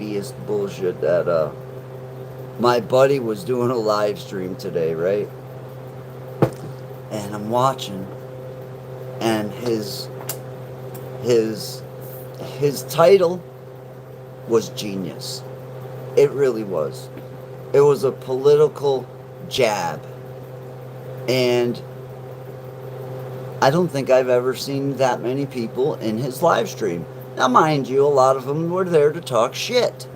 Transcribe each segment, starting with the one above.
shittiest bullshit that my buddy was doing a live stream today, right? And I'm watching, and his his title was genius. It really was. It was a political jab. And I don't think I've ever seen that many people in his live stream. Now, mind you, a lot of them were there to talk shit.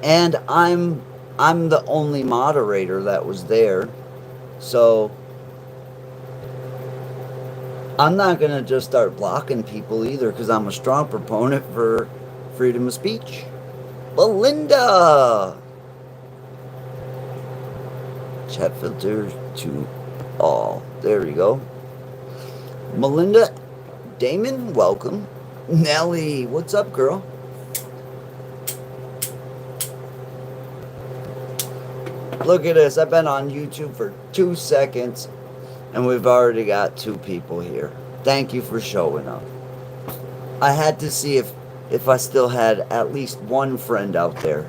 And I'm the only moderator that was there. So I'm not going to just start blocking people either, because I'm a strong proponent for freedom of speech. Belinda! Chat filter to all. There we go. Melinda Damon, welcome. Nelly, what's up, girl? Look at this. I've been on YouTube for 2 seconds, and we've already got 2 people here. Thank you for showing up. I had to see if I still had at least one friend out there.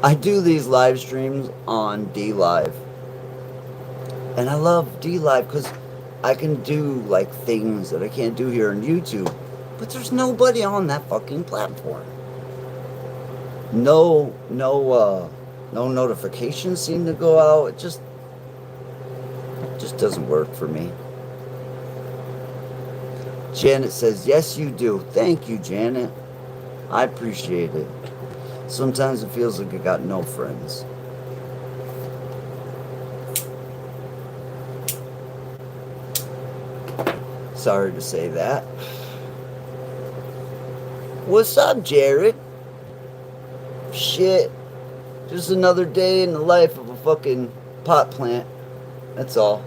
I do these live streams on DLive. And I love DLive because I can do like things that I can't do here on YouTube. But there's nobody on that fucking platform. No notifications seem to go out. It just doesn't work for me. Janet says, yes, you do. Thank you, Janet. I appreciate it. Sometimes it feels like I got no friends. Sorry to say that. What's up, Jared? Shit. Just another day in the life of a fucking pot plant. That's all.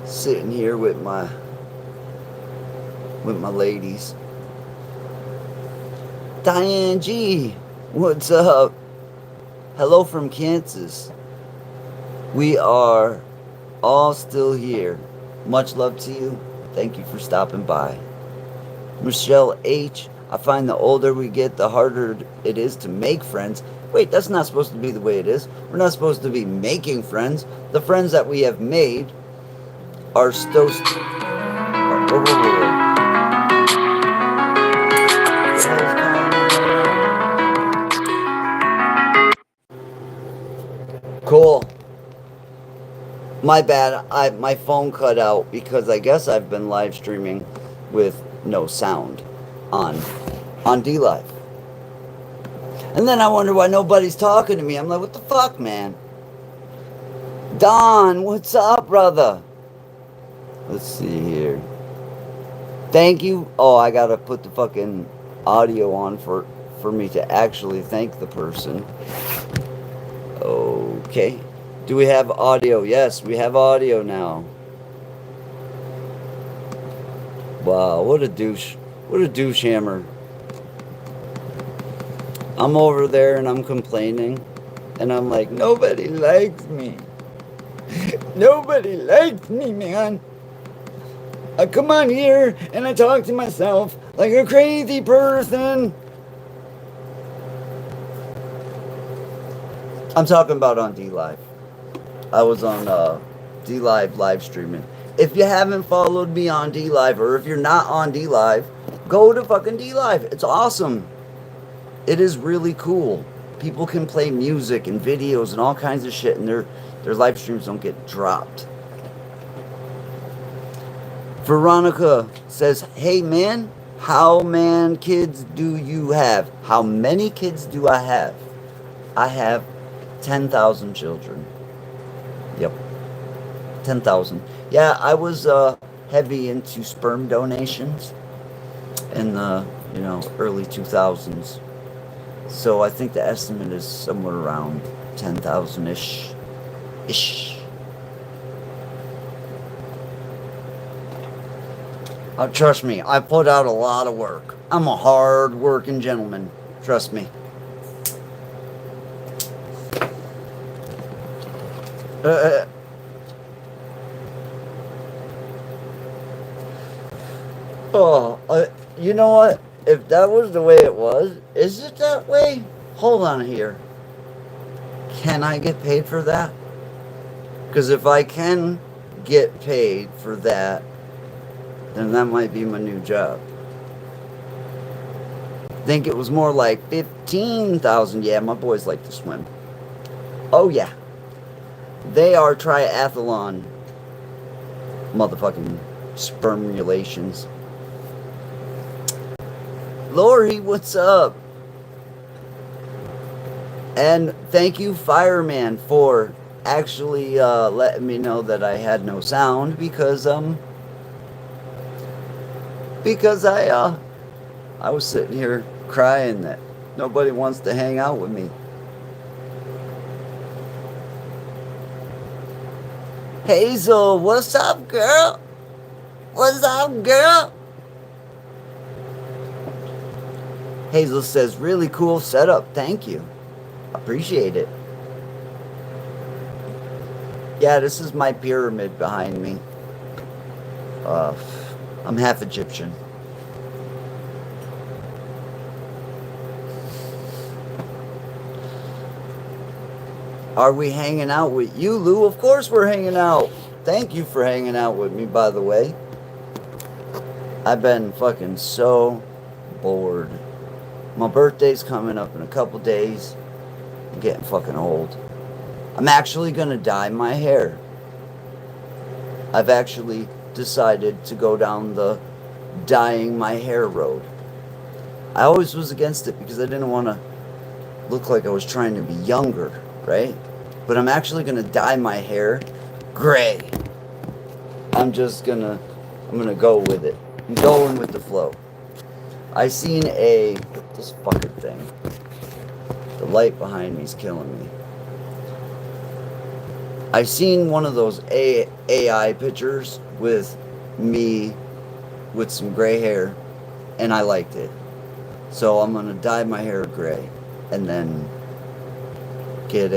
Sitting here with my ladies. Diane G, what's up? Hello from Kansas. We are all still here. Much love to you. Thank you for stopping by. Michelle H, I find the older we get, the harder it is to make friends. Wait, that's not supposed to be the way it is. We're not supposed to be making friends. The friends that we have made are still... Cool. My bad. My phone cut out because I guess I've been live streaming with no sound on DLive. And then I wonder why nobody's talking to me. I'm like, what the fuck, man? Don, what's up, brother? Let's see here. Thank you. Oh, I gotta put the fucking audio on for me to actually thank the person. Okay. Do we have audio? Yes, we have audio now. Wow, what a douche. What a douche hammer. I'm over there and I'm complaining. And I'm like, nobody likes me. Nobody likes me, man. I come on here and I talk to myself like a crazy person. I'm talking about on DLive. I was on DLive live streaming. If you haven't followed me on DLive, or if you're not on DLive, go to fucking DLive. It's awesome. It is really cool. People can play music and videos and all kinds of shit, and their live streams don't get dropped. Veronica says, hey man, how many kids do you have? How many kids do I have? I have 10,000 children. Yep. 10,000. Yeah, I was heavy into sperm donations in the, early 2000s. So I think the estimate is somewhere around 10,000-ish. Trust me, I put out a lot of work. I'm a hard-working gentleman. Trust me. Oh, you know what? If that was the way it was, is it that way? Hold on here. Can I get paid for that? Because if I can get paid for that, then that might be my new job. Think it was more like 15,000. Yeah, my boys like to swim. Oh yeah, they are triathlon motherfucking spermulations. Lori, what's up? And thank you, Fireman, for actually letting me know that I had no sound because I was sitting here crying that nobody wants to hang out with me. Hazel, what's up, girl? What's up, girl? Hazel says, really cool setup. Thank you. Appreciate it. Yeah, this is my pyramid behind me. I'm half Egyptian. Are we hanging out with you, Lou? Of course we're hanging out. Thank you for hanging out with me, by the way. I've been fucking so bored. My birthday's coming up in a couple days. I'm getting fucking old. I'm actually gonna dye my hair. I've actually decided to go down the dyeing my hair road. I always was against it because I didn't want to look like I was trying to be younger, right? But I'm actually gonna dye my hair gray. I'm gonna go with it. I'm going with the flow. I seen this fucking thing. The light behind me is killing me. I seen one of those AI pictures with me with some gray hair, and I liked it. So I'm gonna dye my hair gray, and then get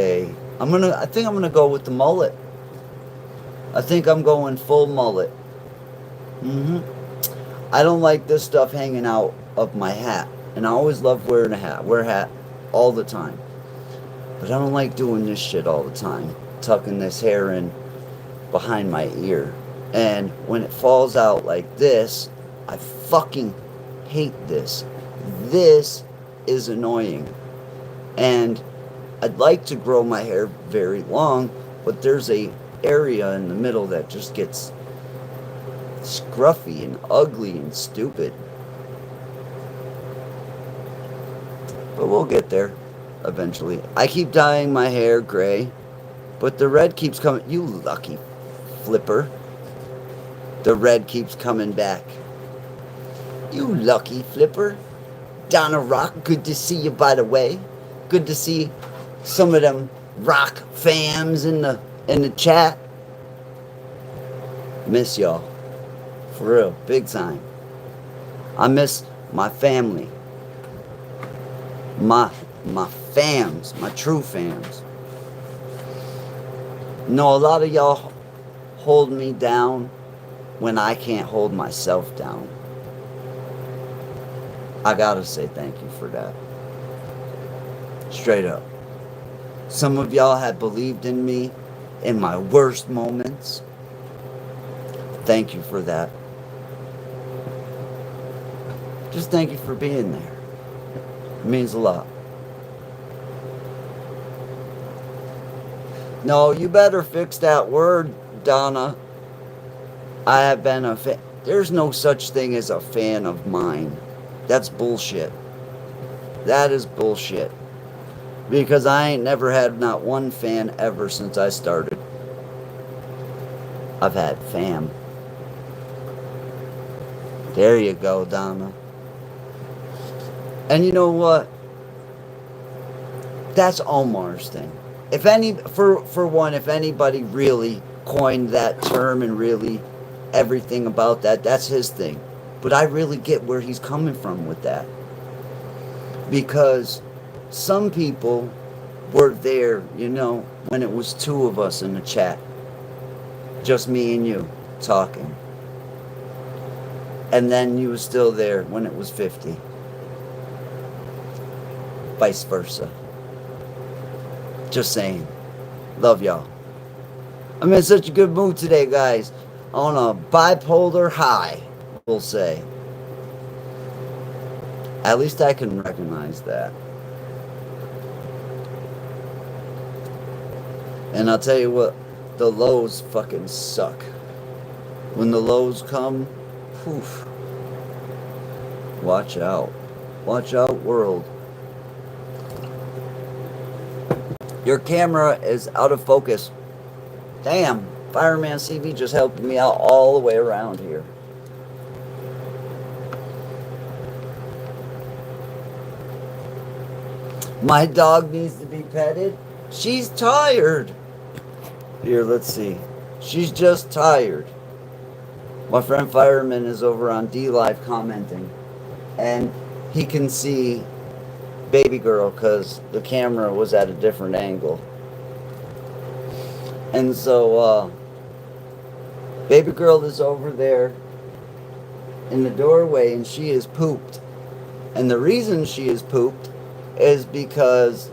I think I'm gonna go with the mullet. I think I'm going full mullet. I don't like this stuff hanging out of my hat, and I always love wearing a hat. Wear a hat all the time, but I don't like doing this shit all the time. Tucking this hair in behind my ear, and when it falls out like this, I fucking hate this. This is annoying, and I'd like to grow my hair very long, but there's a area in the middle that just gets scruffy and ugly and stupid. But we'll get there eventually. I keep dyeing my hair gray, but the red keeps coming. You lucky flipper. The red keeps coming back. You lucky flipper. Donna Rock, good to see you, by the way. Good to see some of them rock fams in the chat. Miss y'all. For real, big time. I miss my family. My fams, my true fams. No, a lot of y'all hold me down when I can't hold myself down. I gotta say thank you for that. Straight up. Some of y'all have believed in me in my worst moments. Thank you for that. Just thank you for being there. It means a lot. No, you better fix that word, Donna. I have been a fan. There's no such thing as a fan of mine. That's bullshit. That is bullshit. Because I ain't never had not one fan ever since I started. I've had fam. There you go, Donna. And you know what? That's Omar's thing. If anybody really coined that term and really everything about that, that's his thing. But I really get where he's coming from with that. Because some people were there, when it was two of us in the chat. Just me and you talking. And then you was still there when it was 50. Vice versa. Just saying. Love y'all. I'm in such a good mood today, guys. On a bipolar high, we'll say. At least I can recognize that. And I'll tell you what, the lows fucking suck. When the lows come, poof. Watch out. Watch out, world. Your camera is out of focus. Damn, Fireman CB just helped me out all the way around here. My dog needs to be petted. She's tired. Here, let's see. She's just tired. My friend Fireman is over on D Live commenting. And he can see baby girl because the camera was at a different angle. And so, baby girl is over there in the doorway and she is pooped. And the reason she is pooped is because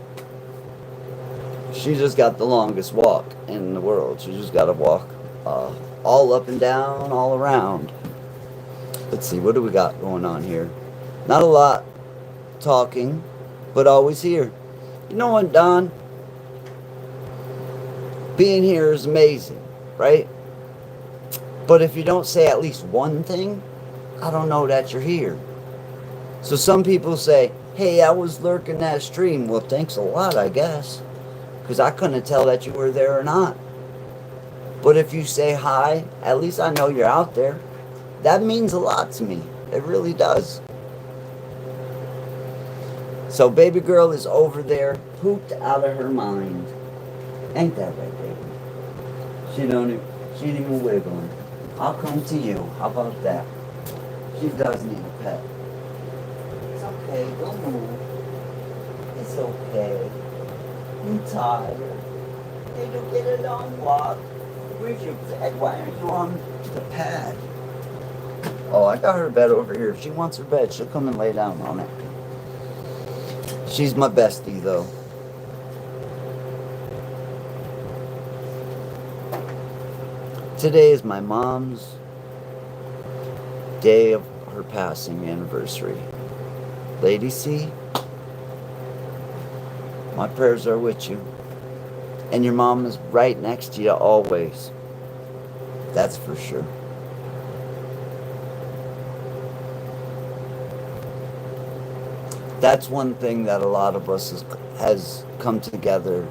she just got the longest walk in the world. She just got to walk all up and down, all around. Let's see, what do we got going on here? Not a lot talking, but always here. You know what, Don? Being here is amazing, right? But if you don't say at least one thing, I don't know that you're here. So some people say, hey, I was lurking that stream. Well, thanks a lot, I guess. Because I couldn't tell that you were there or not. But if you say hi, at least I know you're out there. That means a lot to me. It really does. So baby girl is over there, pooped out of her mind. Ain't that right, baby? She ain't even wiggling. I'll come to you. How about that? She does need a pet. It's okay. Don't move. It's okay. I'm tired. Did you get a long walk? Where's your bed? Why aren't you on the pad? Oh, I got her bed over here. If she wants her bed, she'll come and lay down on it. She's my bestie, though. Today is my mom's day of her passing anniversary. Lady C, my prayers are with you. And your mom is right next to you always. That's for sure. That's one thing that a lot of us has come together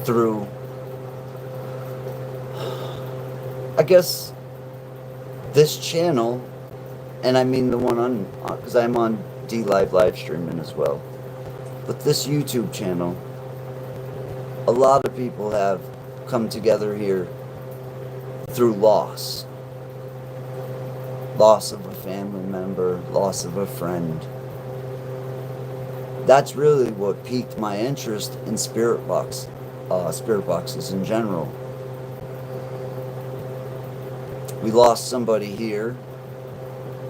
through, I guess, this channel, and I mean the one on, because I'm on D Live live streaming as well. But this YouTube channel, a lot of people have come together here through loss. Loss of a family member, loss of a friend. That's really what piqued my interest in spirit boxes in general. We lost somebody here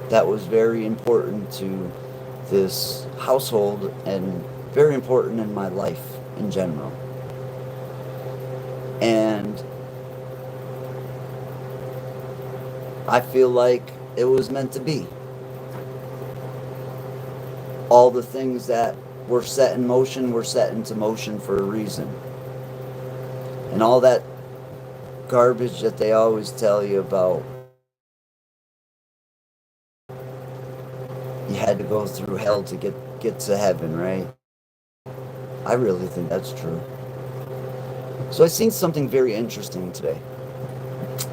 that was very important to this household and very important in my life in general. And I feel like it was meant to be. All the things that were set in motion were set into motion for a reason. And all that garbage that they always tell you about, you had to go through hell to get to heaven, right? I really think that's true. So I seen something very interesting today.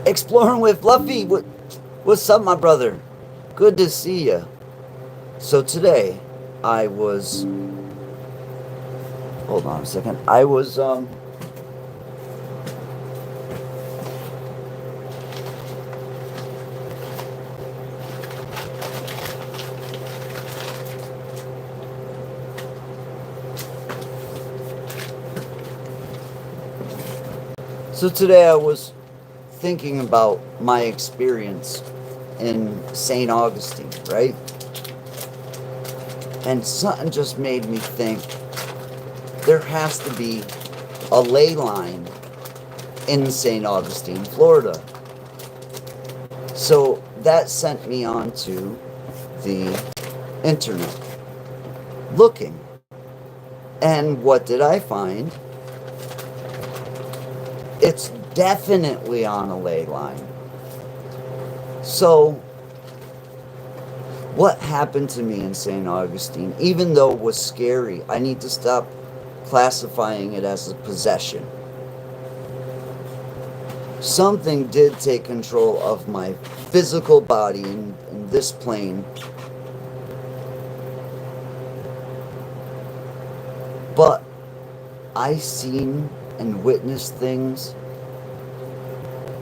Exploring with Fluffy. What's up, my brother? Good to see you. So today, I was... Hold on a second. I was, So today I was thinking about my experience in St. Augustine, right? And something just made me think there has to be a ley line in St. Augustine, Florida. So that sent me onto the internet looking. And what did I find? It's definitely on a ley line. So what happened to me in St. Augustine, even though it was scary, I need to stop classifying it as a possession. Something did take control of my physical body in this plane. But I seen and witnessed things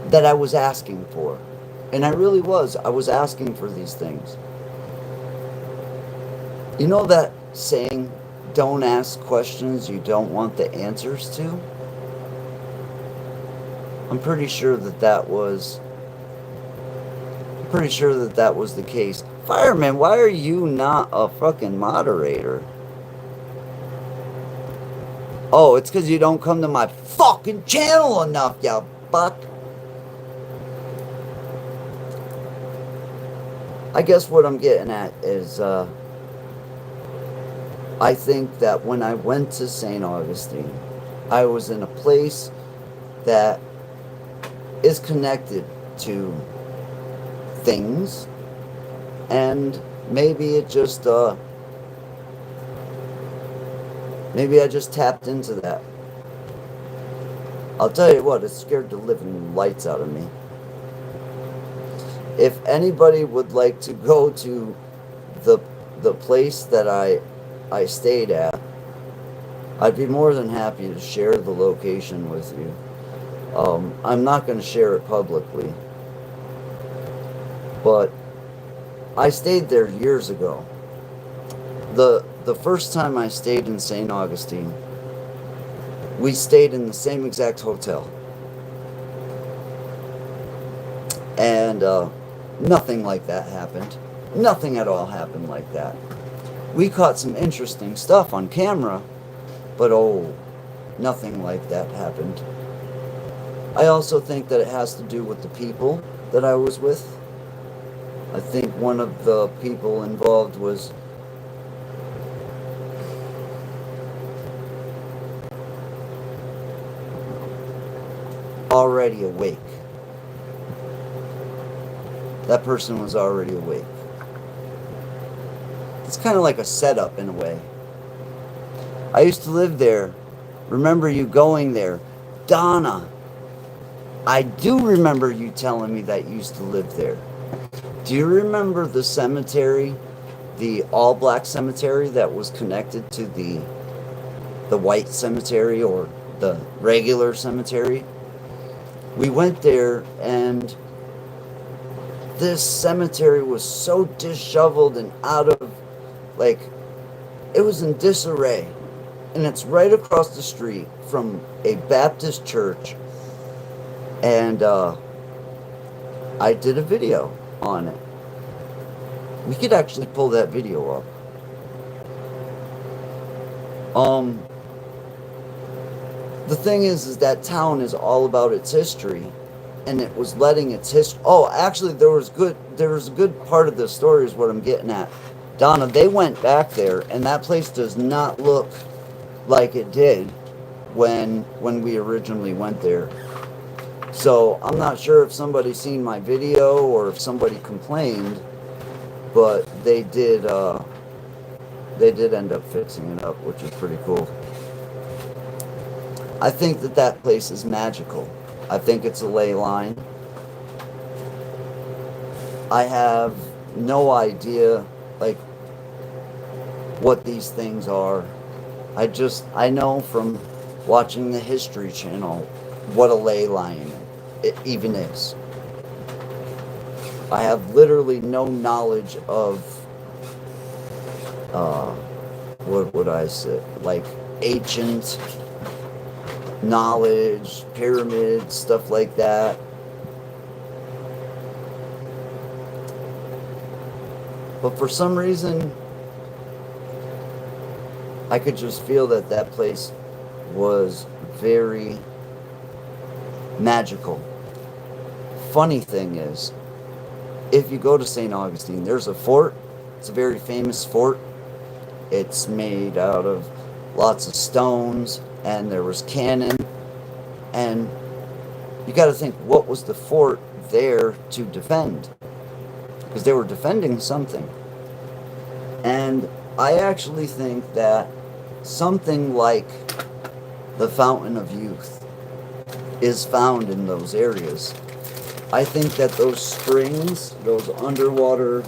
that I was asking for. And I really was. I was asking for these things. You know that saying, don't ask questions you don't want the answers to? I'm pretty sure that was the case. Fireman, why are you not a fucking moderator? Oh, it's because you don't come to my fucking channel enough, you buck. I guess what I'm getting at is, I think that when I went to St. Augustine, I was in a place that is connected to things, and maybe it just, maybe I just tapped into that. I'll tell you what, it scared the living lights out of me. If anybody would like to go to the place that I stayed at, I'd be more than happy to share the location with you. I'm not going to share it publicly, but I stayed there years ago. The first time I stayed in St. Augustine, we stayed in the same exact hotel. And nothing like that happened. Nothing at all happened like that. We caught some interesting stuff on camera, but oh, nothing like that happened. I also think that it has to do with the people that I was with. I think one of the people involved was already awake. That person was already awake. It's kind of like a setup in a way. I used to live there. Remember you going there. Donna, I do remember you telling me that you used to live there. Do you remember the cemetery, the all-black cemetery that was connected to the white cemetery or the regular cemetery? We went there, and this cemetery was so disheveled and out of, like, it was in disarray. And it's right across the street from a Baptist church. And I did a video on it. We could actually pull that video up. The thing is that town is all about its history, and it was letting its history. Oh, actually, there was a good part of the story is what I'm getting at. Donna, they went back there, and that place does not look like it did when we originally went there. So I'm not sure if somebody seen my video or if somebody complained, but they did end up fixing it up, which is pretty cool. I think that place is magical. I think it's a ley line. I have no idea, like, what these things are. I know from watching the History Channel what a ley line it even is. I have literally no knowledge of, what would I say, like ancient knowledge, pyramids, stuff like that. But for some reason, I could just feel that that place was very magical. Funny thing is, if you go to St. Augustine, there's a fort. It's a very famous fort. It's made out of lots of stones, and there was cannon. And you got to think, what was the fort there to defend? Because they were defending something. And I actually think that something like the Fountain of Youth is found in those areas. I think that those springs, those underground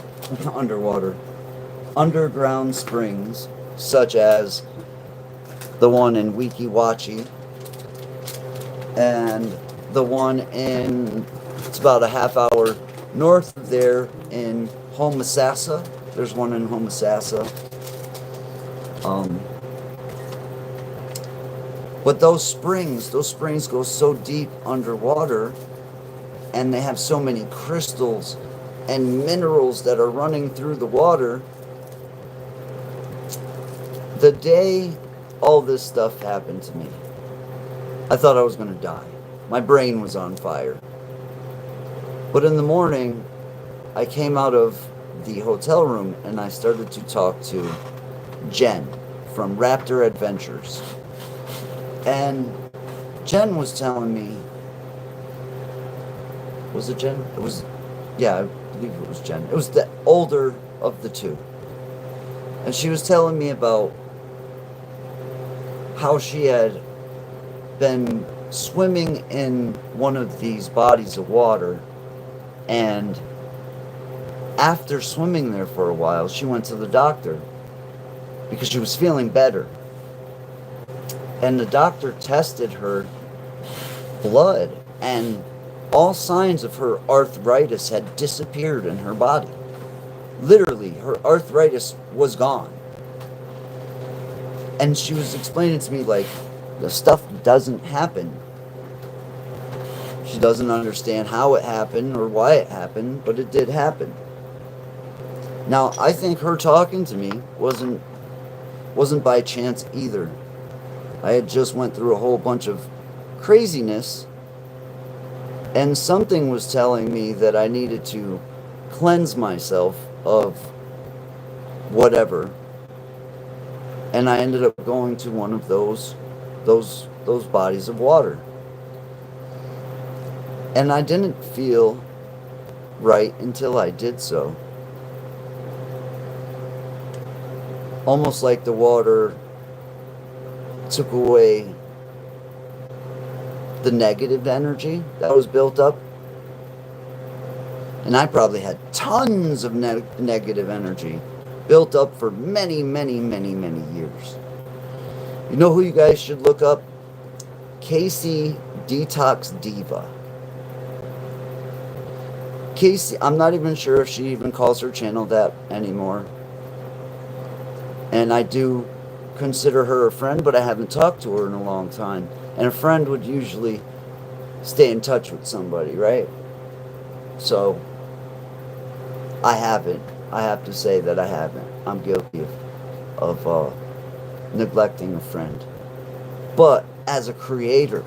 springs, such as the one in Weeki Wachee and the one in, it's about a half hour north of there in Homosassa. There's one in Homosassa. But those springs go so deep underwater, and they have so many crystals and minerals that are running through the water. The day all this stuff happened to me, I thought I was going to die. My brain was on fire. But in the morning, I came out of the hotel room and I started to talk to Jen from Raptor Adventures. And Jen was telling me, was it Jen? It was, yeah, I believe it was Jen. It was the older of the two. And she was telling me about how she had been swimming in one of these bodies of water, and after swimming there for a while, she went to the doctor because she was feeling better. And the doctor tested her blood, and all signs of her arthritis had disappeared in her body. Literally, her arthritis was gone. And she was explaining to me, like, the stuff doesn't happen. She doesn't understand how it happened or why it happened, but it did happen. Now, I think her talking to me wasn't by chance either. I had just went through a whole bunch of craziness, and something was telling me that I needed to cleanse myself of whatever. And I ended up going to one of those bodies of water. And I didn't feel right until I did so. Almost like the water took away the negative energy that was built up. And I probably had tons of negative energy built up for many, many, many, many years. You know who you guys should look up? Casey Detox Diva. Casey, I'm not even sure if she even calls her channel that anymore. And I do consider her a friend, but I haven't talked to her in a long time. And a friend would usually stay in touch with somebody, right? So I haven't. I have to say that I haven't. I'm guilty of neglecting a friend. But as a creator,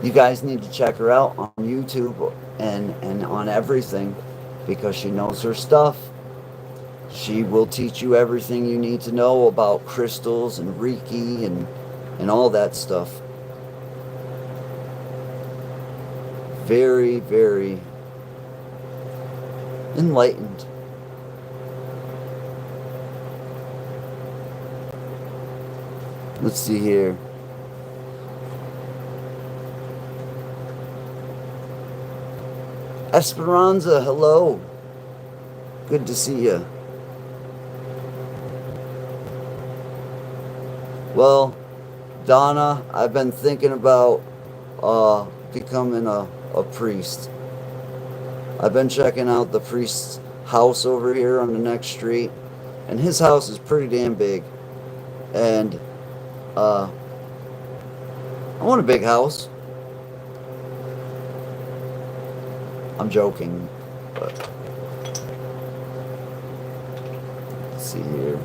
you guys need to check her out on YouTube and on everything, because she knows her stuff. She will teach you everything you need to know about crystals and Reiki and all that stuff. Very, very enlightened. Let's see here. Esperanza, hello. Good to see you. Well, Donna, I've been thinking about becoming a priest. I've been checking out the priest's house over here on the next street, and his house is pretty damn big. And I want a big house. I'm joking, but see here.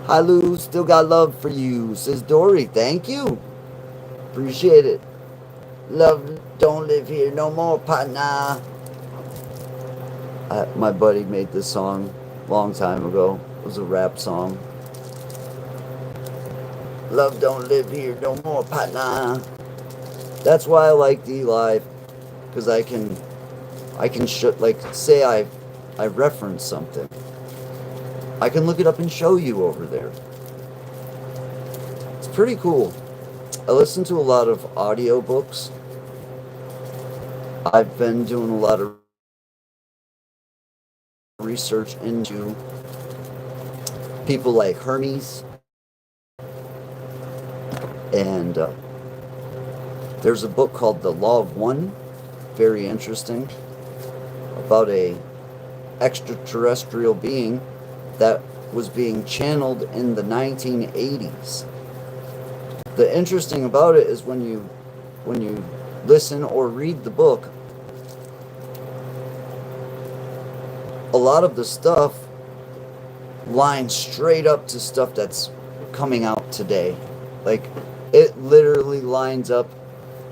Hi, Lou. Still got love for you, says Dory. Thank you. Appreciate it. Love don't live here no more, partner. My buddy made this song a long time ago. It was a rap song. Love don't live here no more, partner. That's why I like D-Live, because I can like, say I reference something. I can look it up and show you over there. It's pretty cool. I listen to a lot of audiobooks. I've been doing a lot of research into people like Hermes, and there's a book called The Law of One, very interesting, about a extraterrestrial being that was being channeled in the 1980s. The interesting about it is when you listen or read the book, a lot of the stuff lines straight up to stuff that's coming out today. Like, it literally lines up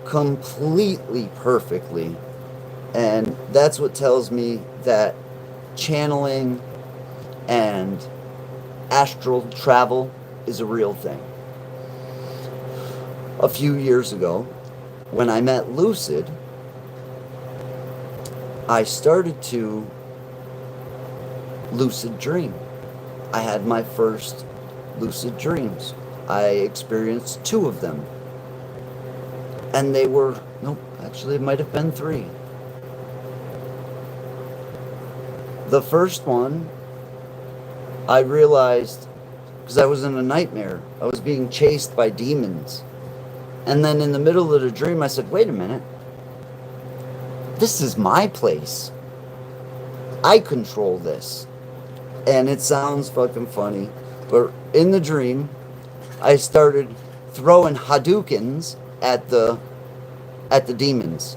completely perfectly. And that's what tells me that channeling and astral travel is a real thing. A few years ago, when I met Lucid, I started to lucid dream. I had my first lucid dreams. I experienced 2 of them. And they were, nope, actually it might have been 3. The first one, I realized, because I was in a nightmare, I was being chased by demons. And then in the middle of the dream, I said, wait a minute. This is my place. I control this. And it sounds fucking funny, but in the dream, I started throwing Hadoukens at the demons.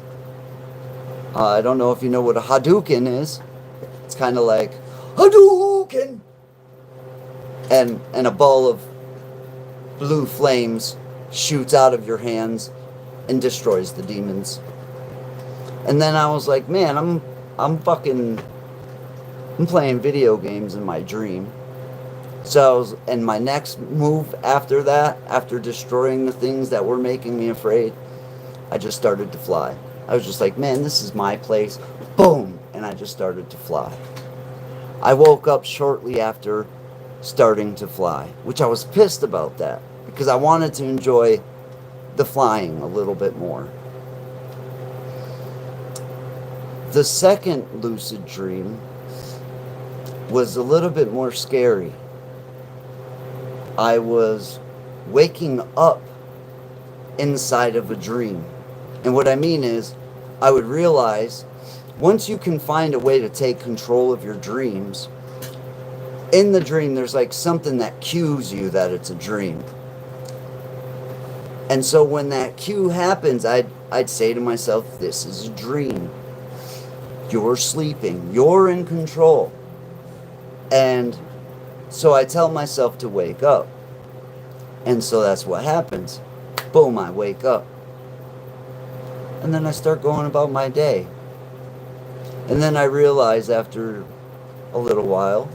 I don't know if you know what a Hadouken is. It's kind of like Hadouken, and a ball of blue flames shoots out of your hands and destroys the demons. And then I was like, man, I'm playing video games in my dream. So and my next move after that, after destroying the things that were making me afraid, I just started to fly. I was just like, man, this is my place. Boom! And I just started to fly. I woke up shortly after starting to fly, which I was pissed about that, because I wanted to enjoy the flying a little bit more. The second lucid dream was a little bit more scary. I was waking up inside of a dream. And what I mean is, I would realize, once you can find a way to take control of your dreams, in the dream there's like something that cues you that it's a dream. And so when that cue happens, I'd say to myself, this is a dream. You're sleeping. You're in control. And so I tell myself to wake up. And so that's what happens. Boom, I wake up. And then I start going about my day. And then I realize after a little while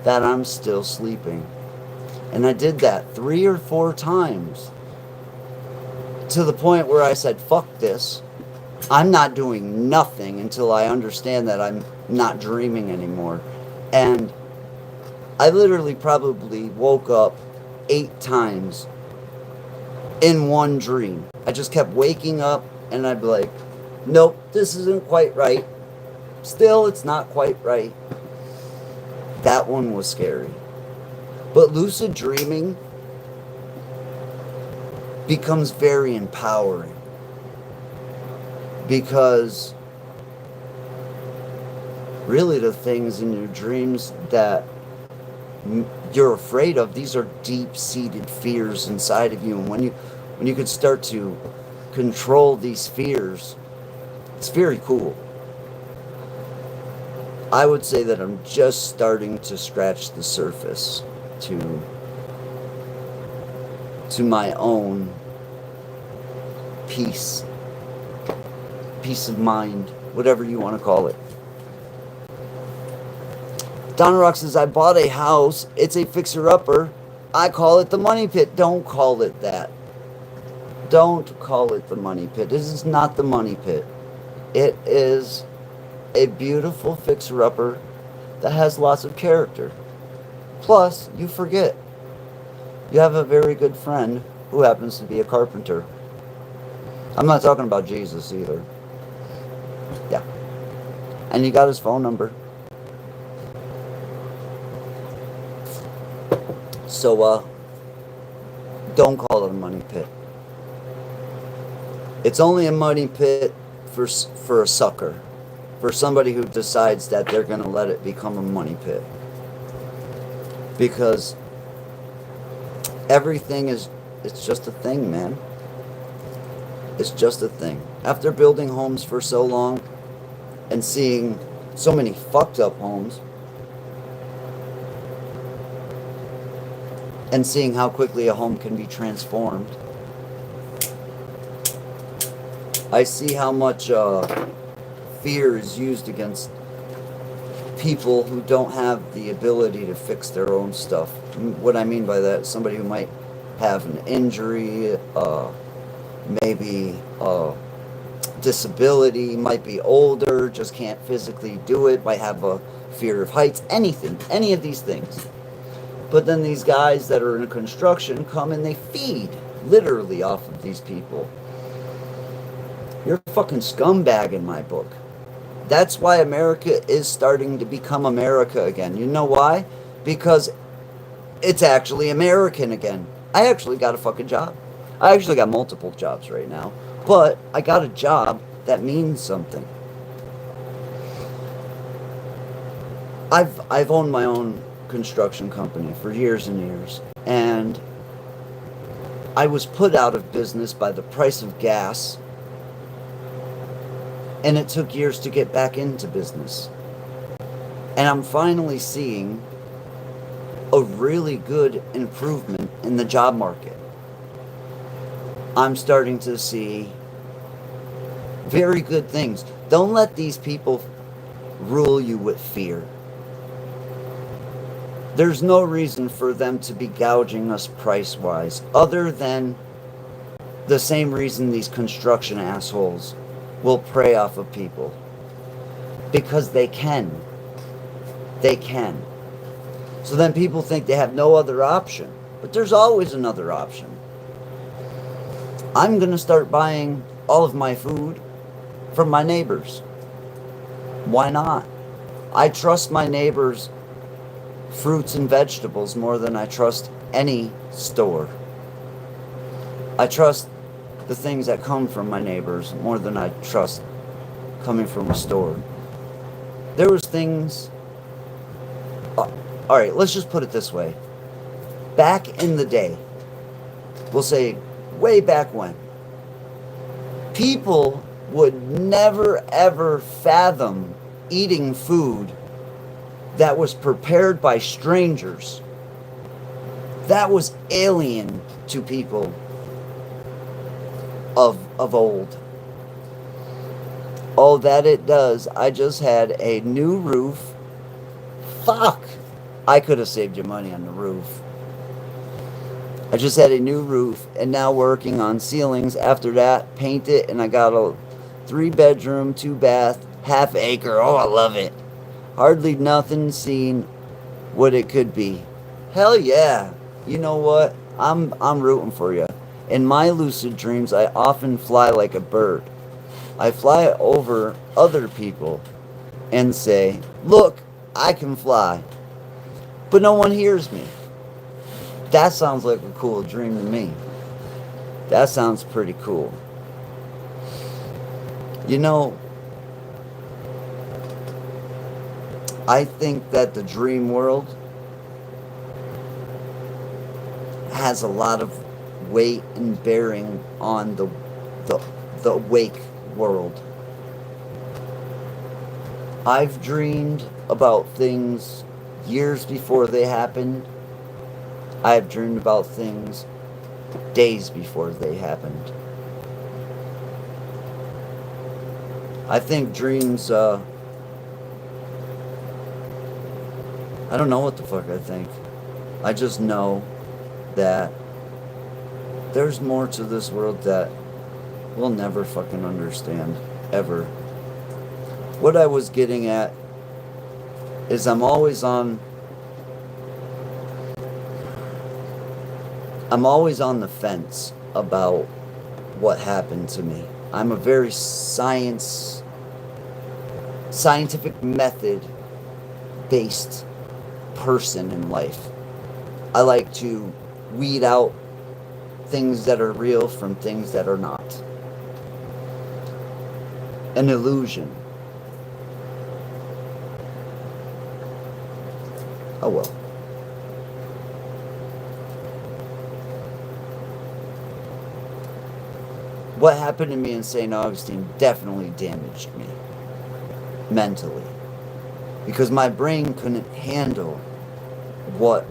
that I'm still sleeping. And I did that 3 or 4 times. To the point where I said, fuck this. I'm not doing nothing until I understand that I'm not dreaming anymore. And I literally probably woke up 8 times in one dream. I just kept waking up and I'd be like, nope, this isn't quite right. Still, it's not quite right. That one was scary. But lucid dreaming becomes very empowering, because really the things in your dreams that you're afraid of, these are deep-seated fears inside of you. And when you could start to control these fears, it's very cool. I would say that I'm just starting to scratch the surface to my own peace of mind, whatever you want to call it. Donna Rock says, I bought a house. It's a fixer-upper. I call it the money pit. Don't call it that. Don't call it the money pit. This is not the money pit. It is a beautiful fixer-upper that has lots of character. Plus, you forget. You have a very good friend who happens to be a carpenter. I'm not talking about Jesus either. Yeah. And you got his phone number. So, don't call it a money pit. It's only a money pit for a sucker. For somebody who decides that they're going to let it become a money pit. Because everything it's just a thing, man. It's just a thing. After building homes for so long and seeing so many fucked up homes and seeing how quickly a home can be transformed, I see how much fear is used against people who don't have the ability to fix their own stuff. What I mean by that, somebody who might have an injury, maybe disability, might be older, just can't physically do it, might have a fear of heights, anything, any of these things. But then these guys that are in construction come and they feed literally off of these people. You're a fucking scumbag in my book. That's why America is starting to become America again. You know why? Because it's actually American again. I actually got a fucking job. I actually got multiple jobs right now. But I got a job that means something. I've owned my own construction company for years and years. And I was put out of business by the price of gas. And it took years to get back into business. And I'm finally seeing a really good improvement in the job market. I'm starting to see very good things. Don't let these people rule you with fear. There's no reason for them to be gouging us price-wise, other than the same reason these construction assholes will prey off of people. Because they can. They can. So then people think they have no other option. But there's always another option. I'm going to start buying all of my food from my neighbors. Why not? I trust my neighbors' fruits and vegetables more than I trust any store. I trust the things that come from my neighbors more than I trust coming from a store. There was things... Alright, let's just put it this way. Back in the day, we'll say way back when, people would never ever fathom eating food that was prepared by strangers. That was alien to people of old. Oh, that it does. I just had a new roof. Fuck! I could have saved you money on the roof. I just had a new roof and now working on ceilings. After that, paint it, and I got a 3-bedroom, 2-bath, half-acre. Oh, I love it. Hardly nothing seen what it could be. Hell yeah. You know what? I'm rooting for you. In my lucid dreams, I often fly like a bird. I fly over other people and say, look, I can fly. But no one hears me. That sounds like a cool dream to me. That sounds pretty cool. You know, I think that the dream world has a lot of weight and bearing on the awake world. I've dreamed about things years before they happened. I've dreamed about things days before they happened. I think dreams, I don't know what the fuck I think. I just know that there's more to this world that we'll never fucking understand, ever. What I was getting at is I'm always on the fence about what happened to me. I'm a very scientific method based person in life. I like to weed out things that are real from things that are not. An illusion. Oh well. What happened to me in St. Augustine definitely damaged me mentally, because my brain couldn't handle what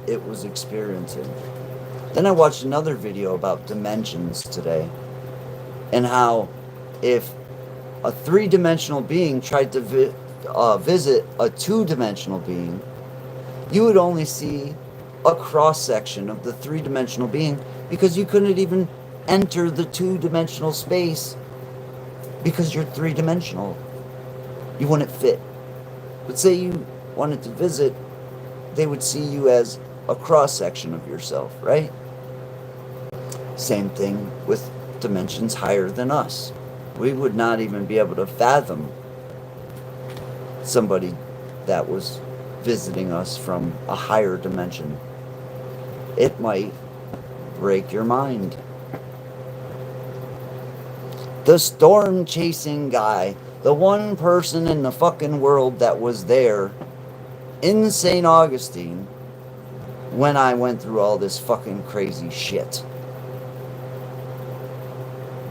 it was experiencing. Then I watched another video about dimensions today, and how if a three-dimensional being tried to visit a two-dimensional being, you would only see a cross-section of the three-dimensional being, because you couldn't even enter the two-dimensional space because you're three-dimensional. You wouldn't fit. But say you wanted to visit, they would see you as a cross-section of yourself, right? Same thing with dimensions higher than us. We would not even be able to fathom somebody that was visiting us from a higher dimension. It might break your mind. The storm chasing guy, the one person in the fucking world that was there in St. Augustine when I went through all this fucking crazy shit.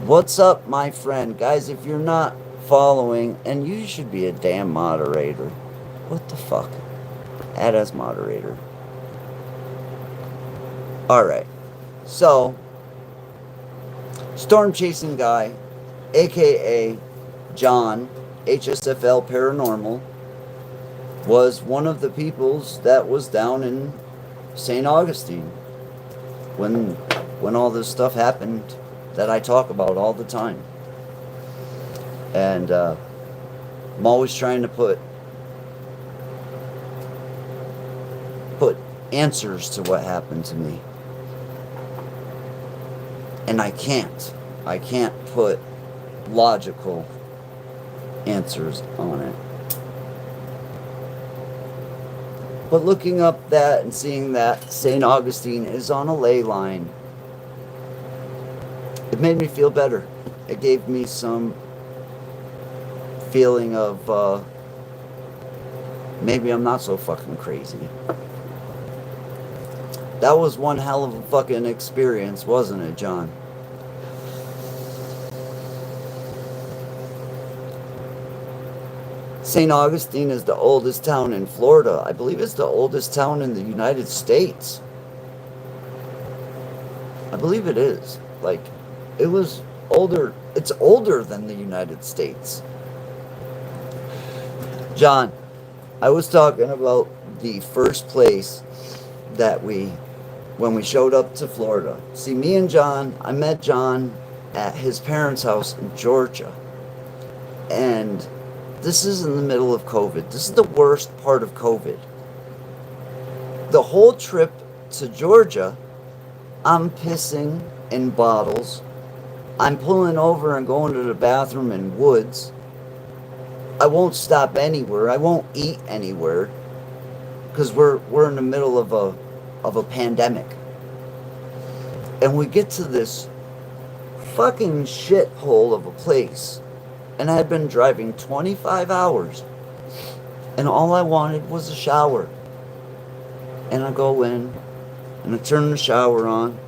What's up, my friend? Guys, if you're not following, and you should be a damn moderator. What the fuck? Add as moderator. Alright. So, storm chasing guy, aka John, HSFL Paranormal, was one of the peoples that was down in St. Augustine when all this stuff happened that I talk about all the time. And I'm always trying to put answers to what happened to me. And I can't put logical answers on it. But looking up that and seeing that St. Augustine is on a ley line, it made me feel better. It gave me some feeling of maybe I'm not so fucking crazy. That was one hell of a fucking experience, wasn't it, John? St. Augustine is the oldest town in Florida. I believe it's the oldest town in the United States. I believe it is. Like, it was older. It's older than the United States. John, I was talking about the first place that when we showed up to Florida. See, me and John, I met John at his parents' house in Georgia. And this is in the middle of COVID. This is the worst part of COVID. The whole trip to Georgia, I'm pissing in bottles. I'm pulling over and going to the bathroom in woods. I won't stop anywhere. I won't eat anywhere. Because we're in the middle of a pandemic. And we get to this fucking shithole of a place. And I had been driving 25 hours. And all I wanted was a shower. And I go in. And I turn the shower on.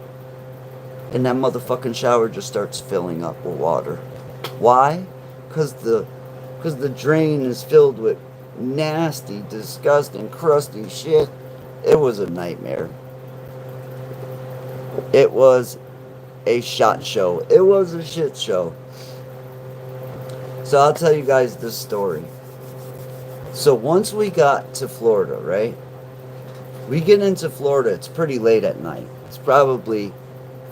And that motherfucking shower just starts filling up with water. Why? Because because the drain is filled with nasty, disgusting, crusty shit. It was a nightmare. It was a shot show. It was a shit show. So I'll tell you guys this story. So once we got to Florida, right? We get into Florida, it's pretty late at night. It's probably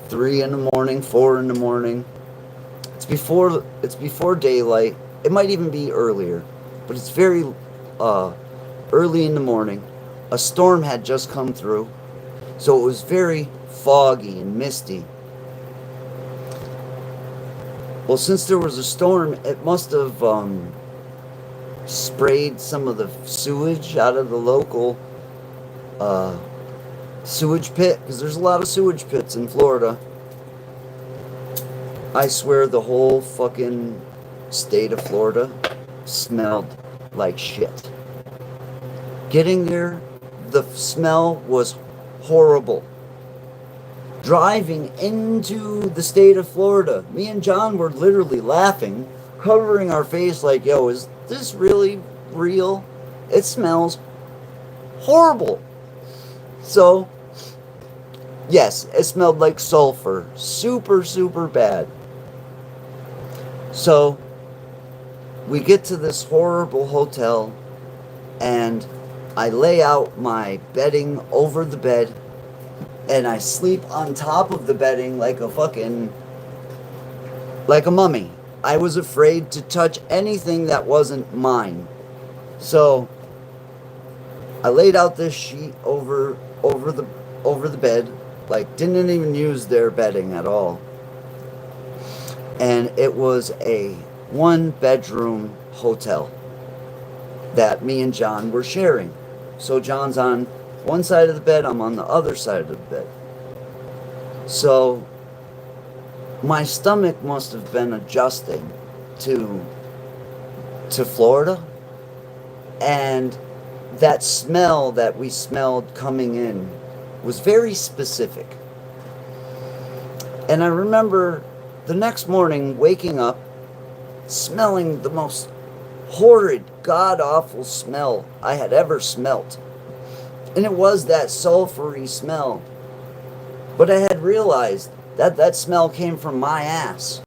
3 in the morning, 4 in the morning. It's before daylight. It might even be earlier, but it's very early in the morning. A storm had just come through, so it was very foggy and misty. Well, since there was a storm, it must have sprayed some of the sewage out of the local sewage pit, because there's a lot of sewage pits in Florida. I swear the whole fucking state of Florida smelled like shit. Getting there, the smell was horrible. Driving into the state of Florida, me and John were literally laughing, covering our face like, yo, is this really real? It smells horrible. So, yes, it smelled like sulfur. Super, super bad. So, we get to this horrible hotel, and I lay out my bedding over the bed, and I sleep on top of the bedding like a mummy. I was afraid to touch anything that wasn't mine. So, I laid out this sheet over the bed, like didn't even use their bedding at all. And it was a 1-bedroom hotel that me and John were sharing. So John's on one side of the bed, I'm on the other side of the bed. So my stomach must have been adjusting to Florida, and that smell that we smelled coming in was very specific. And I remember the next morning waking up smelling the most horrid, god-awful smell I had ever smelt. And it was that sulfury smell. But I had realized that that smell came from my ass.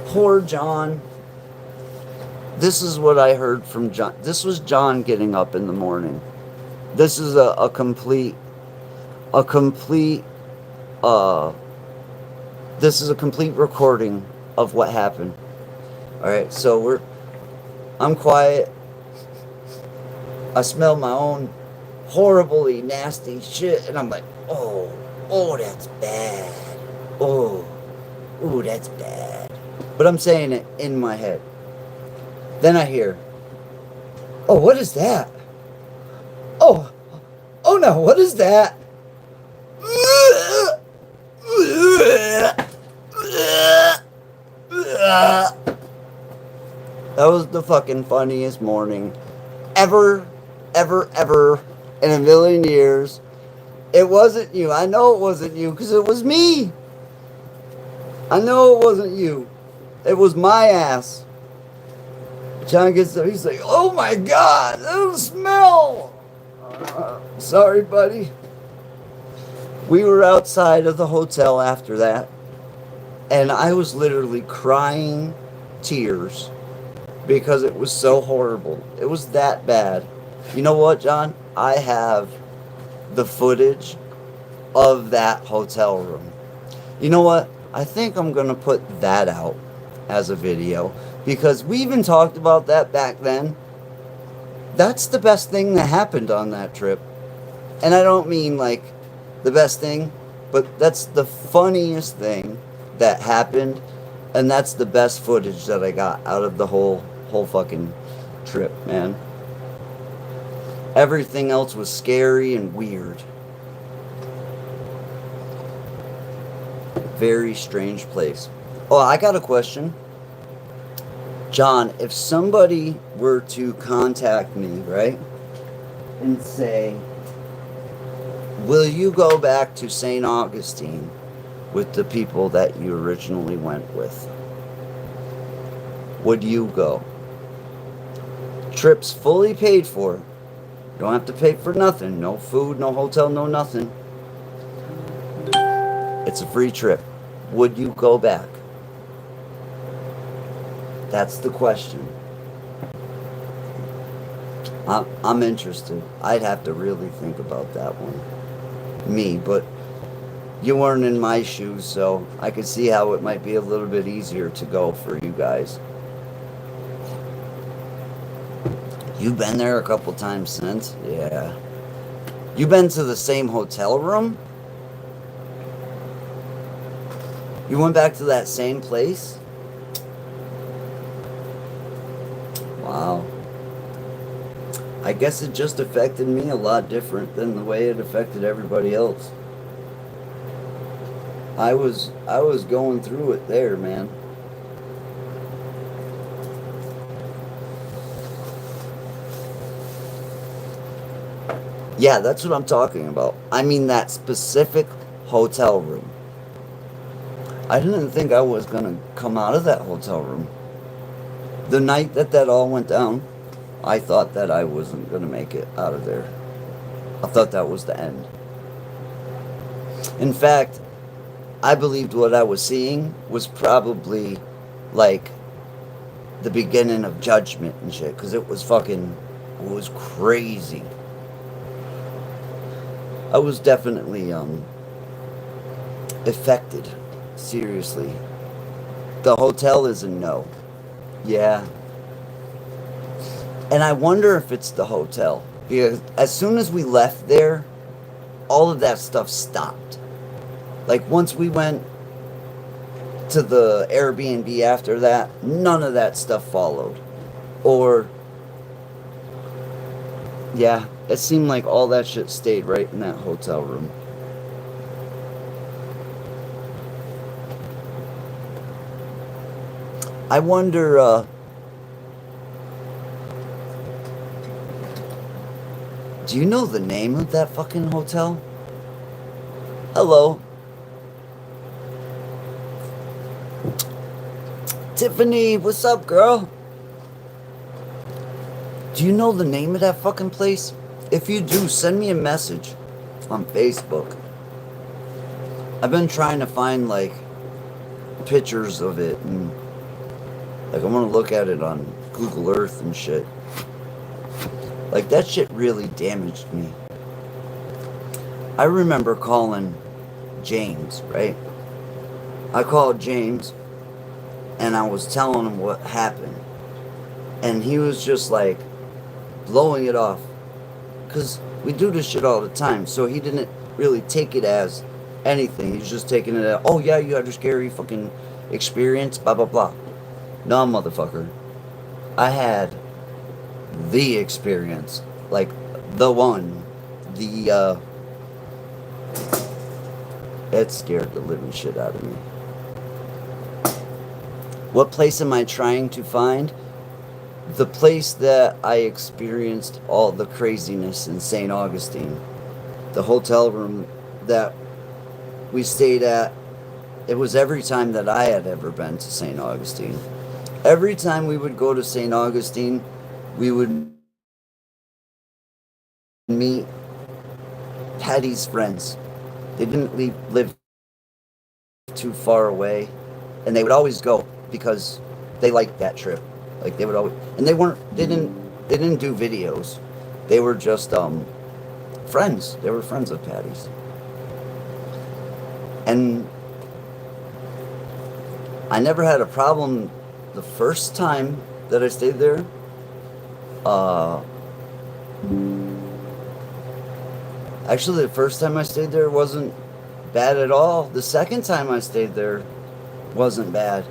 Poor John. This is what I heard from John. This was John getting up in the morning. This is a complete this is a complete recording of what happened. Alright, so I'm quiet. I smell my own horribly nasty shit, and I'm like, oh, that's bad. Oh, that's bad. But I'm saying it in my head. Then I hear, oh, what is that? Oh no, what is that? That was the fucking funniest morning ever in a million years. It wasn't you. I know it wasn't you, because it was me. I know it wasn't you. It was my ass. John gets up, he's like, oh my god, that smell. Sorry, buddy. We were outside of the hotel after that, and I was literally crying tears because it was so horrible. It was that bad. You know what, John? I have the footage of that hotel room. You know what? I think I'm going to put that out as a video, because we even talked about that back then. That's the best thing that happened on that trip. And I don't mean like the best thing, but that's the funniest thing that happened, and that's the best footage that I got out of the whole fucking trip, man. Everything else was scary and weird. Very strange place. Oh, I got a question. John, if somebody were to contact me, right, and say, will you go back to St. Augustine with the people that you originally went with? would you go? Trip's fully paid for. You don't have to pay for nothing. No food, no hotel, no nothing. It's a free trip. Would you go back? That's the question. I'm interested. I'd have to really think about that one. Me, but you weren't in my shoes, so I could see how it might be a little bit easier to go for you guys. You've been there a couple times since? Yeah. You been to the same hotel room? You went back to that same place? Wow. I guess it just affected me a lot different than the way it affected everybody else. I was going through it there, man. Yeah, that's what I'm talking about. I mean that specific hotel room. I didn't think I was gonna come out of that hotel room. The night that all went down, I thought that I wasn't gonna make it out of there. I thought that was the end. In fact, I believed what I was seeing was probably like the beginning of judgment and shit, because it was crazy. I was definitely affected. Seriously. The hotel is a no. Yeah. And I wonder if it's the hotel. Because as soon as we left there, all of that stuff stopped. Like once we went to the Airbnb after that, none of that stuff followed. Or, yeah, it seemed like all that shit stayed right in that hotel room. I wonder, do you know the name of that fucking hotel? Hello. Tiffany, what's up, girl? Do you know the name of that fucking place? If you do, send me a message on Facebook. I've been trying to find, like, pictures of it, and, like, I want to look at it on Google Earth and shit. Like, that shit really damaged me. I remember calling James, right? I called James, and I was telling him what happened. And he was just, like, blowing it off. Because we do this shit all the time, so he didn't really take it as anything. He's just taking it as, oh yeah, you had a scary fucking experience, blah, blah, blah. No, motherfucker. I had the experience. Like, the one. It scared the living shit out of me. What place am I trying to find? The place that I experienced all the craziness in St. Augustine. The hotel room that we stayed at. It was every time that I had ever been to St. Augustine. Every time we would go to St. Augustine, we would meet Patty's friends. They didn't live too far away, and they would always go because they liked that trip. Like, they would always, and they didn't do videos. They were just friends. They were friends of Patty's. And I never had a problem the first time that I stayed there. Actually, the first time I stayed there wasn't bad at all. The second time I stayed there wasn't bad.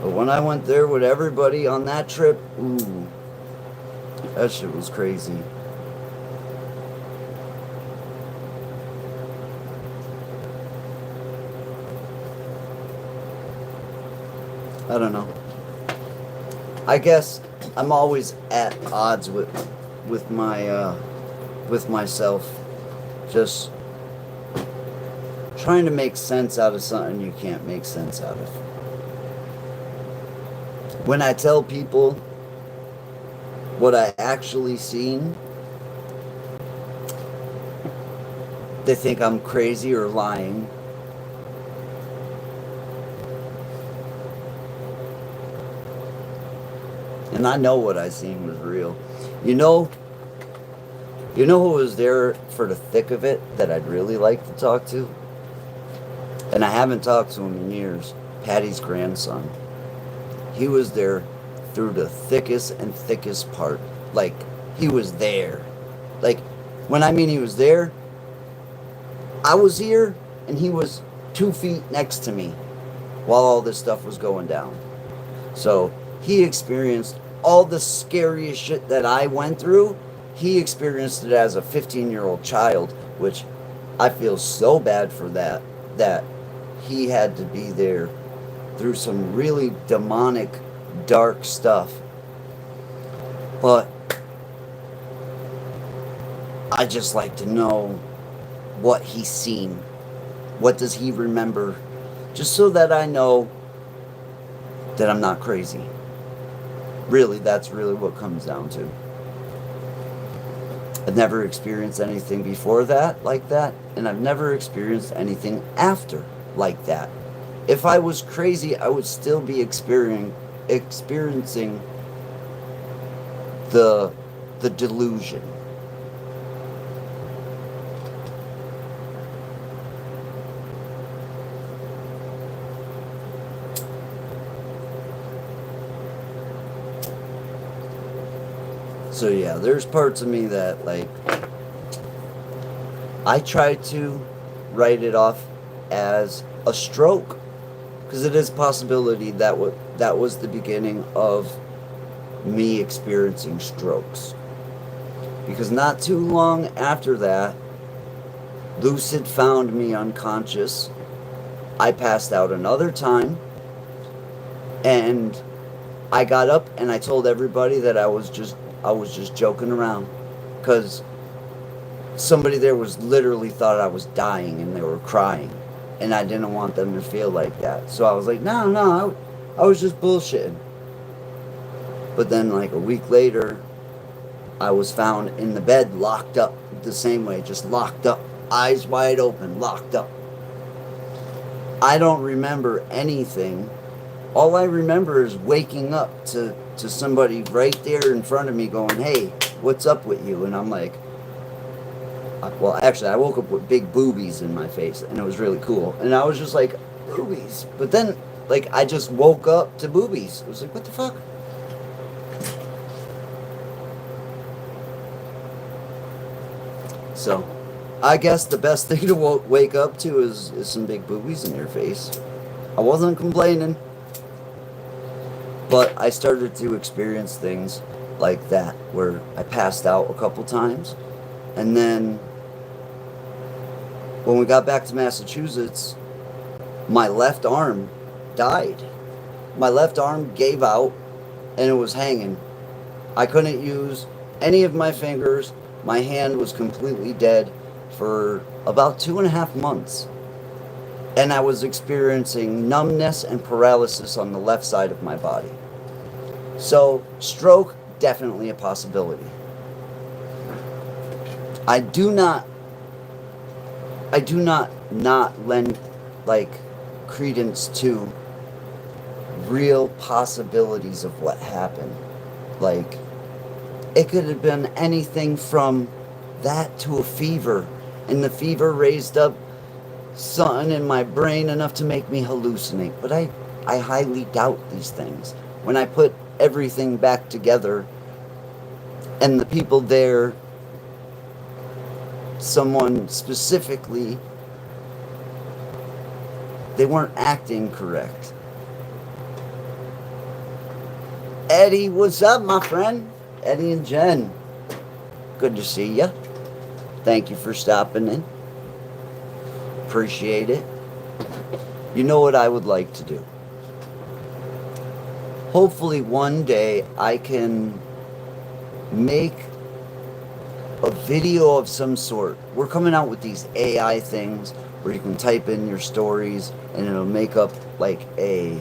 But when I went there with everybody on that trip, ooh, that shit was crazy. I don't know. I guess I'm always at odds with myself. Just trying to make sense out of something you can't make sense out of. When I tell people what I actually seen, they think I'm crazy or lying. And I know what I seen was real. You know who was there for the thick of it that I'd really like to talk to? And I haven't talked to him in years. Patty's grandson. He was there through the thickest and thickest part. Like, he was there. Like, when I mean he was there, I was here and he was 2 feet next to me while all this stuff was going down. So he experienced all the scariest shit that I went through. He experienced it as a 15-year-old child, which I feel so bad for that he had to be there through some really demonic, dark stuff. But I just like to know what he's seen. What does he remember? Just so that I know that I'm not crazy. Really, that's really what comes down to. I've never experienced anything before that like that, and I've never experienced anything after like that. If I was crazy, I would still be experiencing the delusion. So yeah, there's parts of me that, like, I try to write it off as a stroke, because it is a possibility that was the beginning of me experiencing strokes. Because not too long after that, Lucid found me unconscious. I passed out another time, and I got up and I told everybody that I was just joking around, because somebody there was literally thought I was dying and they were crying, and I didn't want them to feel like that. So I was like, no, I was just bullshitting. But then, like, a week later, I was found in the bed, locked up the same way, just locked up, eyes wide open, locked up. I don't remember anything. All I remember is waking up to somebody right there in front of me going, "Hey, what's up with you?" And I'm like, well, actually, I woke up with big boobies in my face, and it was really cool. And I was just like, boobies. But then, like, I just woke up to boobies. I was like, what the fuck? So, I guess the best thing to wake up to is some big boobies in your face. I wasn't complaining. But I started to experience things like that, where I passed out a couple times. And then, when we got back to Massachusetts, my left arm died. My left arm gave out, and it was hanging. I couldn't use any of my fingers. My hand was completely dead for about 2.5 months. And I was experiencing numbness and paralysis on the left side of my body. So, stroke, definitely a possibility. I do not lend, like, credence to real possibilities of what happened. Like, it could have been anything from that to a fever, and the fever raised up something in my brain enough to make me hallucinate. But I highly doubt these things. When I put everything back together, and the people there, someone specifically, they weren't acting correct. Eddie, what's up, my friend? Eddie and Jen, good to see ya. Thank you for stopping in. Appreciate it. You know what I would like to do? Hopefully one day I can make a video of some sort. We're coming out with these AI things where you can type in your stories and it'll make up like a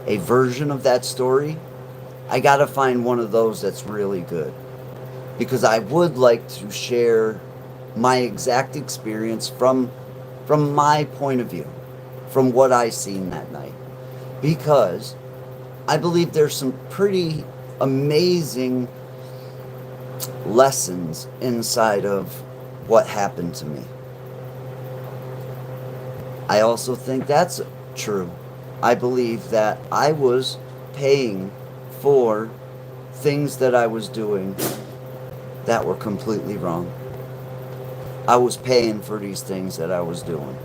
a version of that story, I gotta find one of those that's really good. Because I would like to share my exact experience from my point of view, from what I seen that night. Because I believe there's some pretty amazing lessons inside of what happened to me. I also think that's true. I believe that I was paying for things that I was doing that were completely wrong. I was paying for these things that I was doing.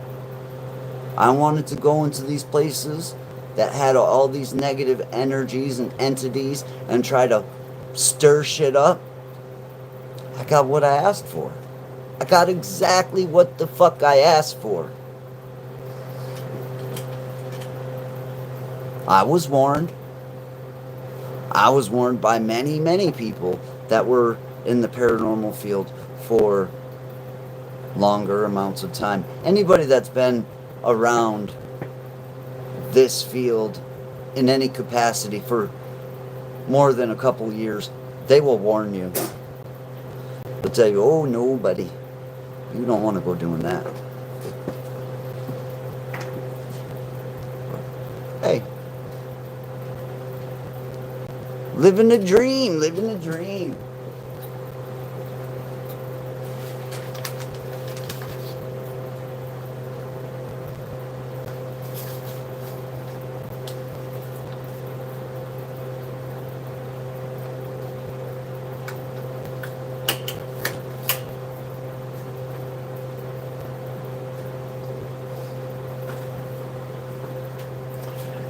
I wanted to go into these places that had all these negative energies and entities and try to stir shit up. I got what I asked for. I got exactly what the fuck I asked for. I was warned. I was warned by many, many people that were in the paranormal field for longer amounts of time. Anybody that's been around this field in any capacity for more than a couple years, they will warn you. They'll tell you, oh no, buddy, you don't want to go doing that. Hey, living a dream, living a dream.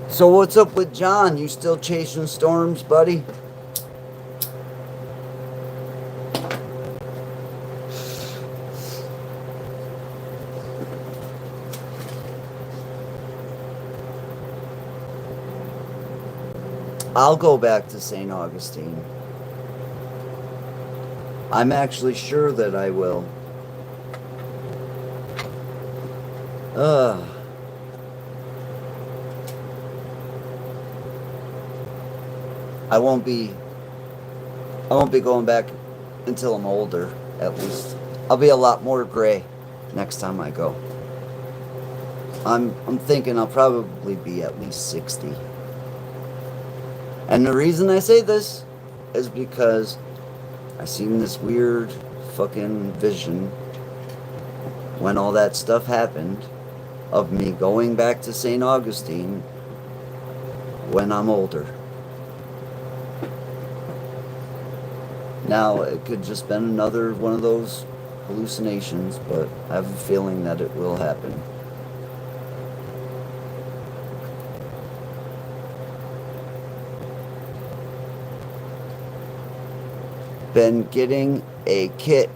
So what's up with John? You still chasing storms, buddy? I'll go back to St. Augustine. I'm actually sure that I will. I won't be going back until I'm older, at least. I'll be a lot more gray next time I go. I'm thinking I'll probably be at least 60. And the reason I say this is because I seen this weird fucking vision when all that stuff happened of me going back to St. Augustine when I'm older. Now, it could just been another one of those hallucinations, but I have a feeling that it will happen. Been getting a kit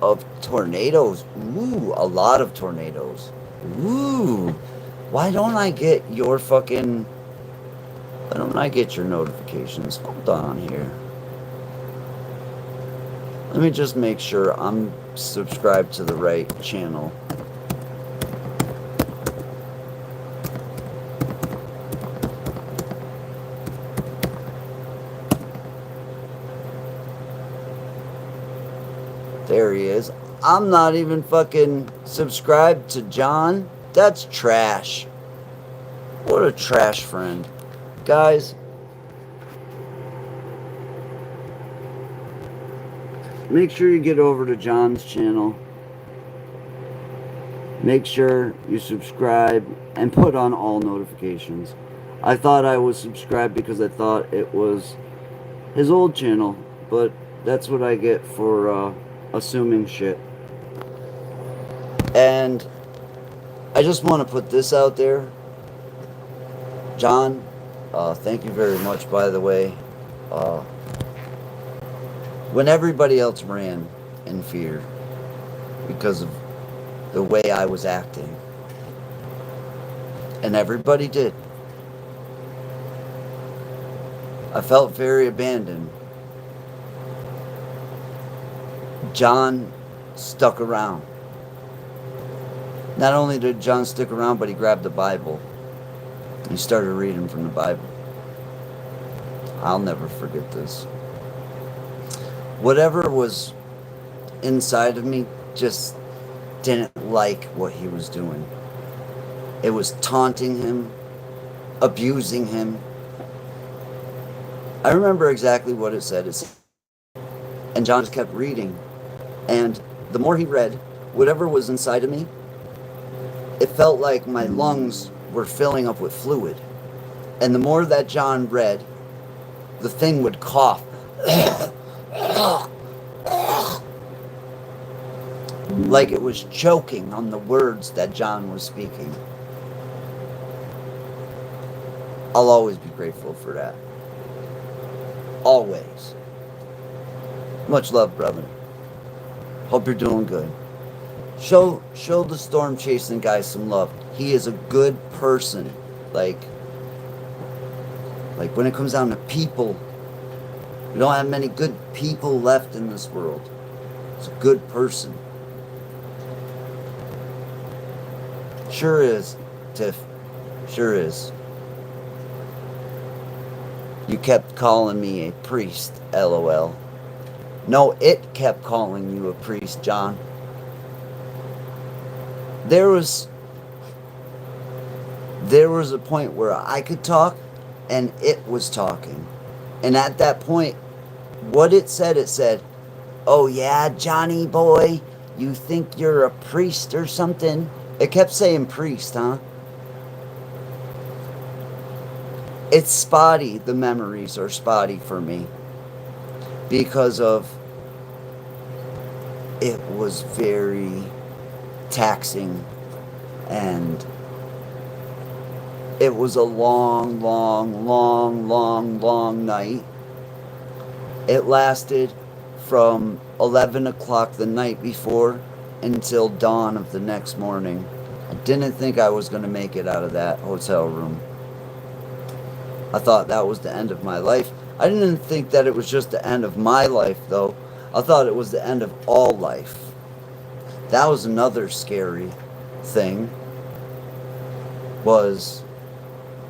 of tornadoes. Ooh, a lot of tornadoes. Ooh, why don't I get your notifications? Hold on here. Let me just make sure I'm subscribed to the right channel. There he is. I'm not even fucking subscribed to John. That's trash. What a trash friend. Guys, make sure you get over to John's channel. Make sure you subscribe and put on all notifications. I thought I was subscribed because I thought it was his old channel, but that's what I get for assuming shit. And I just want to put this out there. John, thank you very much, by the way. When everybody else ran in fear because of the way I was acting, and everybody did, I felt very abandoned. John stuck around. Not only did John stick around, but he grabbed the Bible He started reading from the Bible. I'll never forget this. Whatever was inside of me just didn't like what he was doing. It was taunting him, abusing him. I remember exactly what it said. And John just kept reading. And the more he read, whatever was inside of me, it felt like my lungs were filling up with fluid. And the more that John read, the thing would cough. Like it was choking on the words that John was speaking. I'll always be grateful for that. Always. Much love, brother. Hope you're doing good. Show the storm chasing guy some love. He is a good person. Like when it comes down to people, we don't have many good people left in this world. He's a good person. Sure is, Tiff. Sure is. You kept calling me a priest, LOL. No, it kept calling you a priest, John. There was a point where I could talk and it was talking. And at that point, what it said, "Oh yeah, Johnny boy, you think you're a priest or something?" It kept saying priest, huh? It's spotty. The memories are spotty for me. Because of it was very taxing, and it was a long night. It lasted from 11 o'clock the night before until dawn of the next morning. I didn't think I was going to make it out of that hotel room. I thought that was the end of my life. I didn't think that it was just the end of my life, though. I thought it was the end of all life. That was another scary thing, was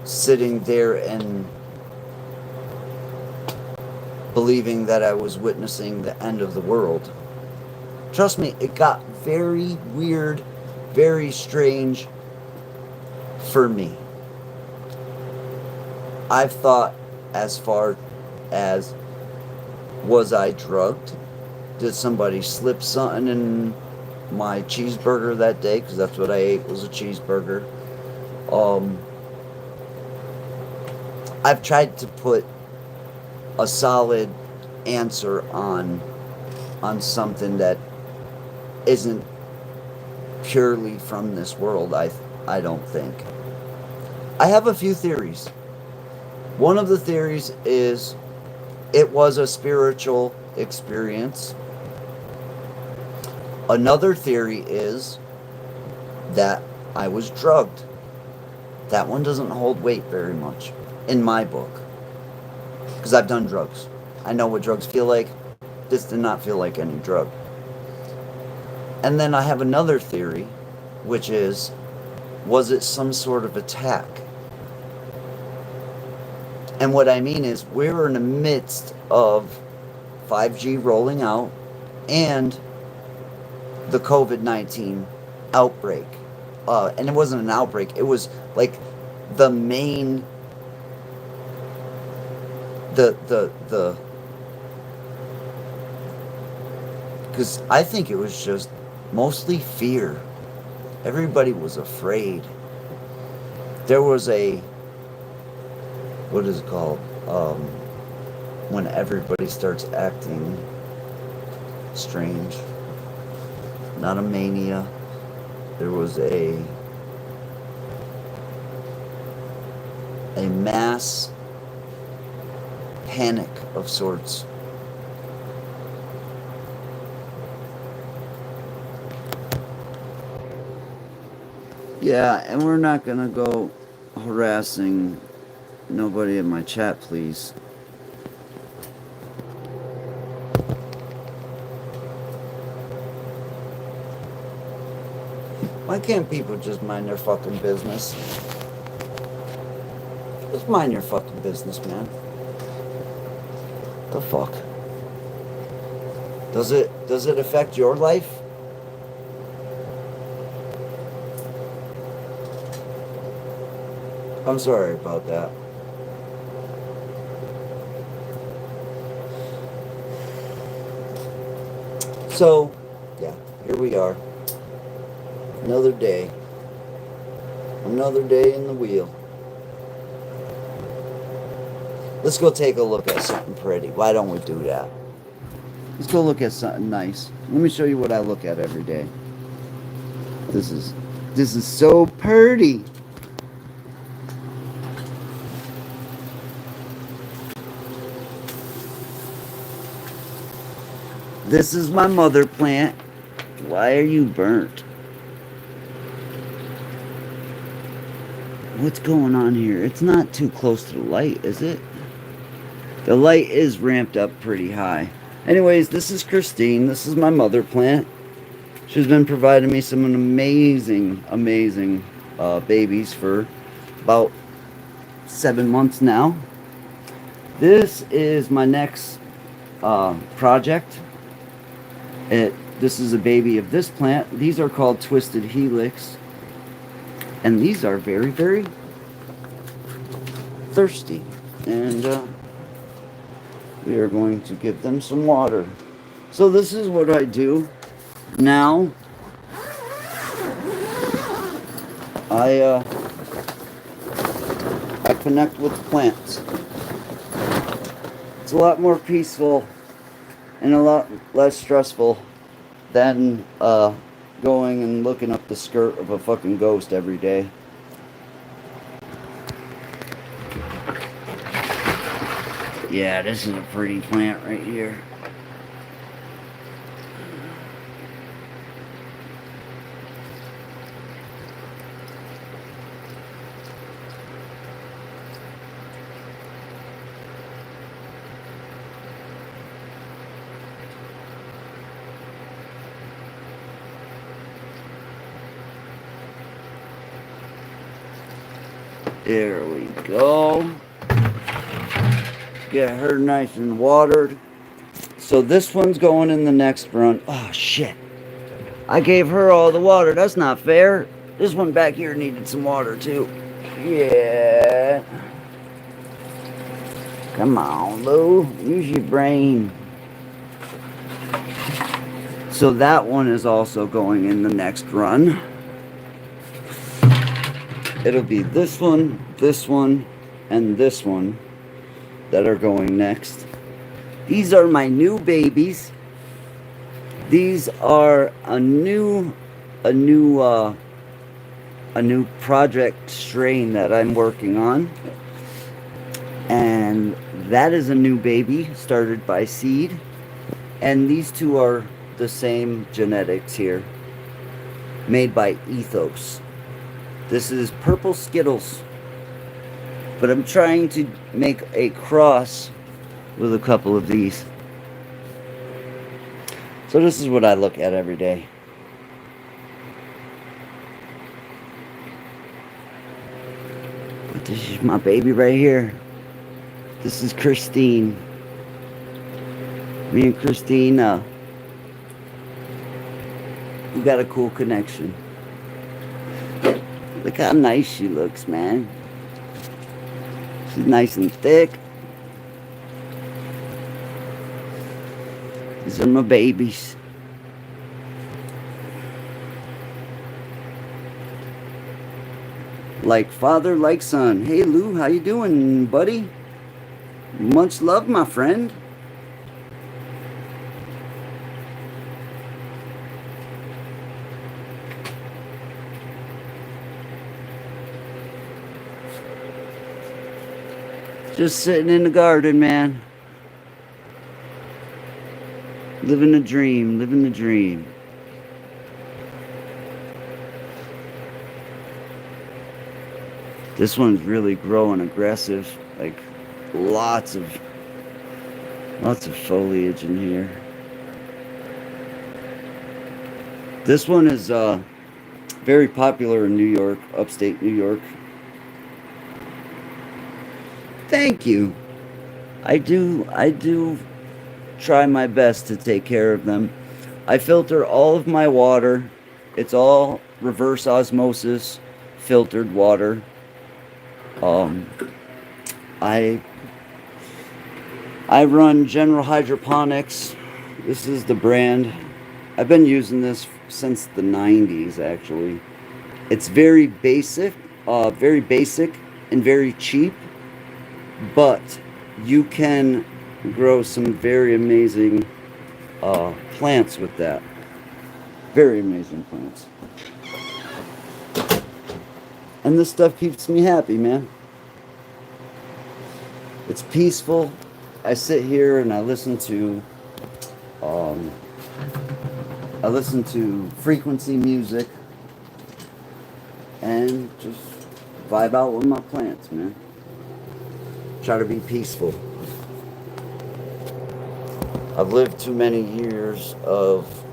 sitting there and believing that I was witnessing the end of the world. Trust me, it got very weird, very strange for me. I've thought as far as, was I drugged? Did somebody slip something in my cheeseburger that day? Because that's what I ate, was a cheeseburger. I've tried to put a solid answer on something that isn't purely from this world. I don't think. I have a few theories. One of the theories is it was a spiritual experience. Another theory is that I was drugged. That one doesn't hold weight very much in my book, because I've done drugs. I know what drugs feel like. This did not feel like any drug. And then I have another theory, which is, was it some sort of attack? And what I mean is, we're in the midst of 5G rolling out and the COVID-19 outbreak. And it wasn't an outbreak. It was like the main, because I think it was just mostly fear. Everybody was afraid. There was what is it called? When everybody starts acting strange. Not a mania. There was a mass panic of sorts. Yeah, and we're not gonna go harassing nobody in my chat, please. Why can't people just mind their fucking business? Just mind your fucking business, man. The fuck? Does it affect your life? I'm sorry about that. So, yeah, here we are. Another day. Another day in the wheel. Let's go take a look at something pretty. Why don't we do that? Let's go look at something nice. Let me show you what I look at every day. This is so pretty. This is my mother plant. Why are you burnt? What's going on here? It's not too close to the light, is it? The light is ramped up pretty high. Anyways, this is Christine. This is my mother plant. She's been providing me some amazing, amazing babies for about 7 months now. This is my next project. This is a baby of this plant. These are called Twisted Helix. And these are very, very thirsty. And we are going to give them some water. So this is what I do now. I connect with the plants. It's a lot more peaceful and a lot less stressful than going and looking up the skirt of a fucking ghost every day. Yeah, this is a pretty plant right here. There we go. Get her nice and watered. So this one's going in the next run. Oh shit. I gave her all the water. That's not fair. This one back here needed some water too. Yeah. Come on, Lou. Use your brain. So that one is also going in the next run. It'll be this one, and this one that are going next. These are my new babies. These are a new project strain that I'm working on. And that is a new baby started by seed. And these two are the same genetics here, made by Ethos. This is Purple Skittles, but I'm trying to make a cross with a couple of these. So this is what I look at every day. But this is my baby right here. This is Christine. Me and Christine, we got a cool connection. Look how nice she looks, man. She's nice and thick. These are my babies. Like father, like son. Hey Lou, how you doing, buddy? Much love, my friend. Just sitting in the garden, man. Living the dream, living the dream. This one's really growing aggressive. Like lots of foliage in here. This one is very popular in New York, upstate New York. Thank you. I do try my best to take care of them. I filter all of my water. It's all reverse osmosis filtered water. Um, I I run General Hydroponics. This is the brand. I've been using this since the 90s actually. It's very basic and very cheap, but you can grow some very amazing plants with that. Very amazing plants. And this stuff keeps me happy, man. It's peaceful. I sit here and um, I listen to frequency music and just vibe out with my plants, man. Try to be peaceful. I've lived too many years of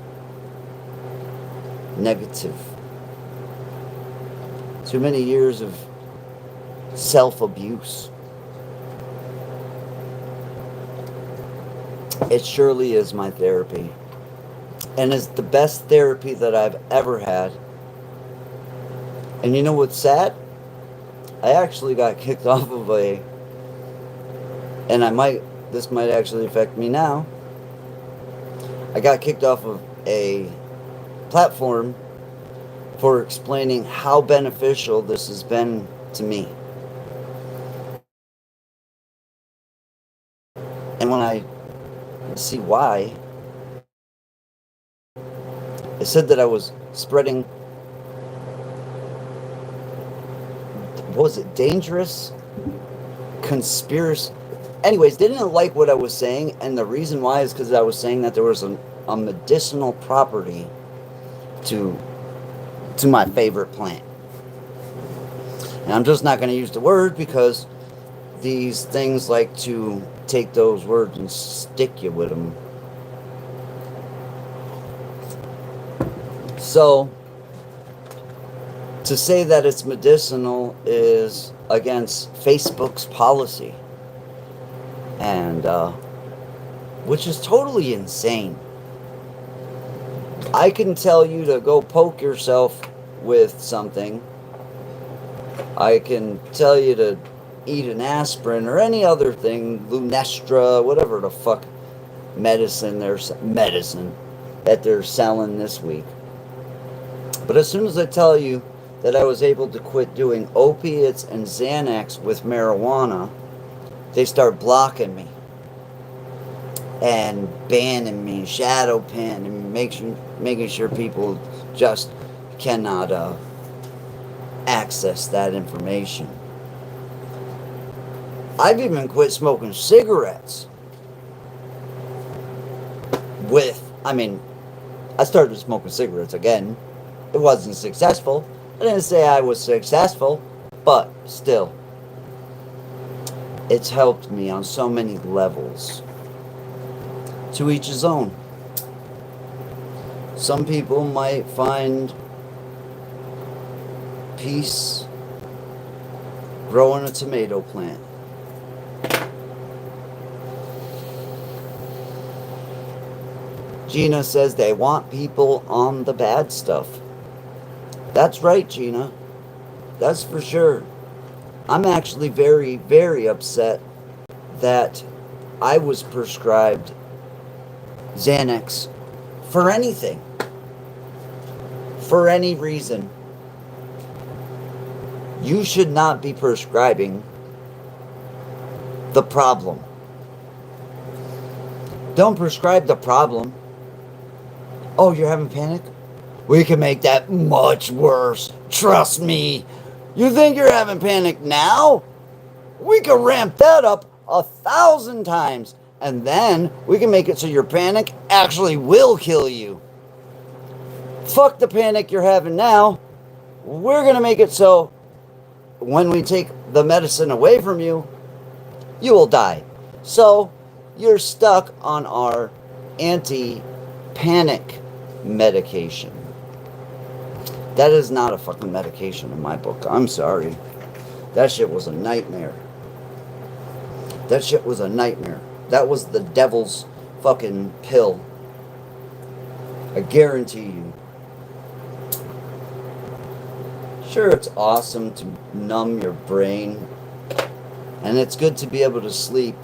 negative, too many years of self-abuse. It surely is my therapy. And it's the best therapy that I've ever had. And you know what's sad? I actually got kicked off of this might actually affect me now. I got kicked off of a platform for explaining how beneficial this has been to me. And when I see why, it said that I was spreading, what was it, dangerous conspiracy. Anyways, they didn't like what I was saying, and the reason why is because I was saying that there was a medicinal property to my favorite plant. And I'm just not going to use the word because these things like to take those words and stick you with them. So, to say that it's medicinal is against Facebook's policy. And, which is totally insane. I can tell you to go poke yourself with something. I can tell you to eat an aspirin or any other thing, Lunestra, whatever the fuck medicine that they're selling this week. But as soon as I tell you that I was able to quit doing opiates and Xanax with marijuana, they start blocking me and banning me, shadow ban, and making sure people just cannot access that information. I've even quit smoking cigarettes I started smoking cigarettes again. It wasn't successful. I didn't say I was successful, but still, it's helped me on so many levels. To each his own. Some people might find peace growing a tomato plant. Gina says they want people on the bad stuff. That's right, Gina. That's for sure. I'm actually very, very upset that I was prescribed Xanax for anything. For any reason. You should not be prescribing the problem. Don't prescribe the problem. Oh, you're having panic? We can make that much worse. Trust me. You think you're having panic now? We can ramp that up 1,000 times. And then we can make it so your panic actually will kill you. Fuck the panic you're having now. We're going to make it so when we take the medicine away from you, you will die. So you're stuck on our anti-panic medication. That is not a fucking medication in my book. I'm sorry. That shit was a nightmare. That shit was a nightmare. That was the devil's fucking pill. I guarantee you. Sure, it's awesome to numb your brain, and it's good to be able to sleep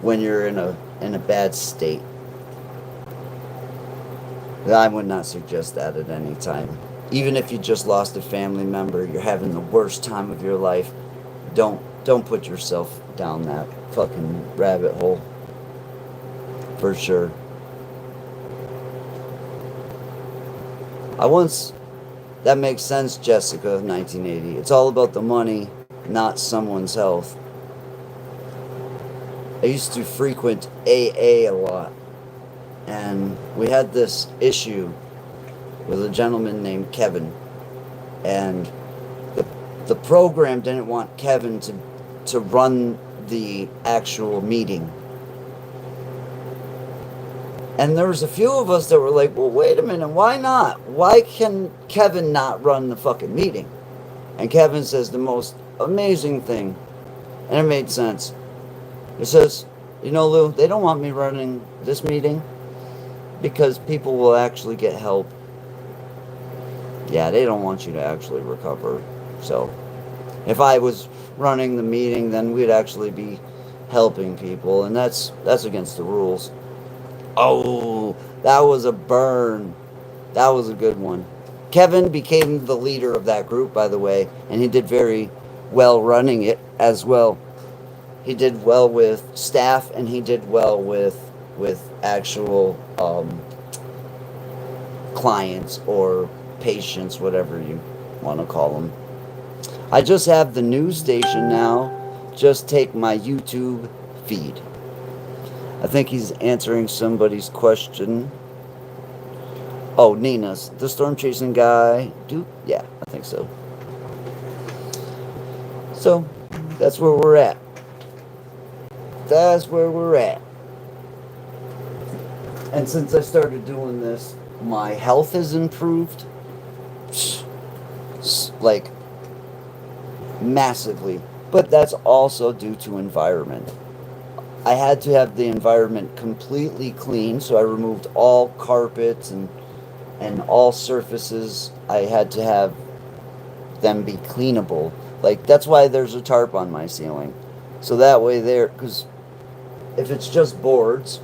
when you're in a bad state. I would not suggest that at any time. Even if you just lost a family member, you're having the worst time of your life, don't put yourself down that fucking rabbit hole. For sure. That makes sense, Jessica of 1980. It's all about the money, not someone's health. I used to frequent AA a lot, and we had this issue with a gentleman named Kevin, and the program didn't want Kevin to run the actual meeting. And there was a few of us that were like, well, wait a minute, why not? Why can Kevin not run the fucking meeting? And Kevin says the most amazing thing, and it made sense. He says, you know, Lou, they don't want me running this meeting because people will actually get help. Yeah, they don't want you to actually recover. So if I was running the meeting, then we'd actually be helping people, and that's against the rules. Oh, that was a burn. That was a good one. Kevin became the leader of that group, by the way, and he did very well running it as well. He did well with staff, and he did well with actual clients or patients, whatever you want to call them. I just have the news station now. Just take my YouTube feed. I think he's answering somebody's question. Oh, Nina's. The storm chasing guy. Yeah, I think so. So, that's where we're at. That's where we're at. And since I started doing this, my health has improved. Like, massively. But that's also due to environment. I had to have the environment completely clean, so I removed all carpets and all surfaces. I had to have them be cleanable. Like, that's why there's a tarp on my ceiling. So that way because if it's just boards,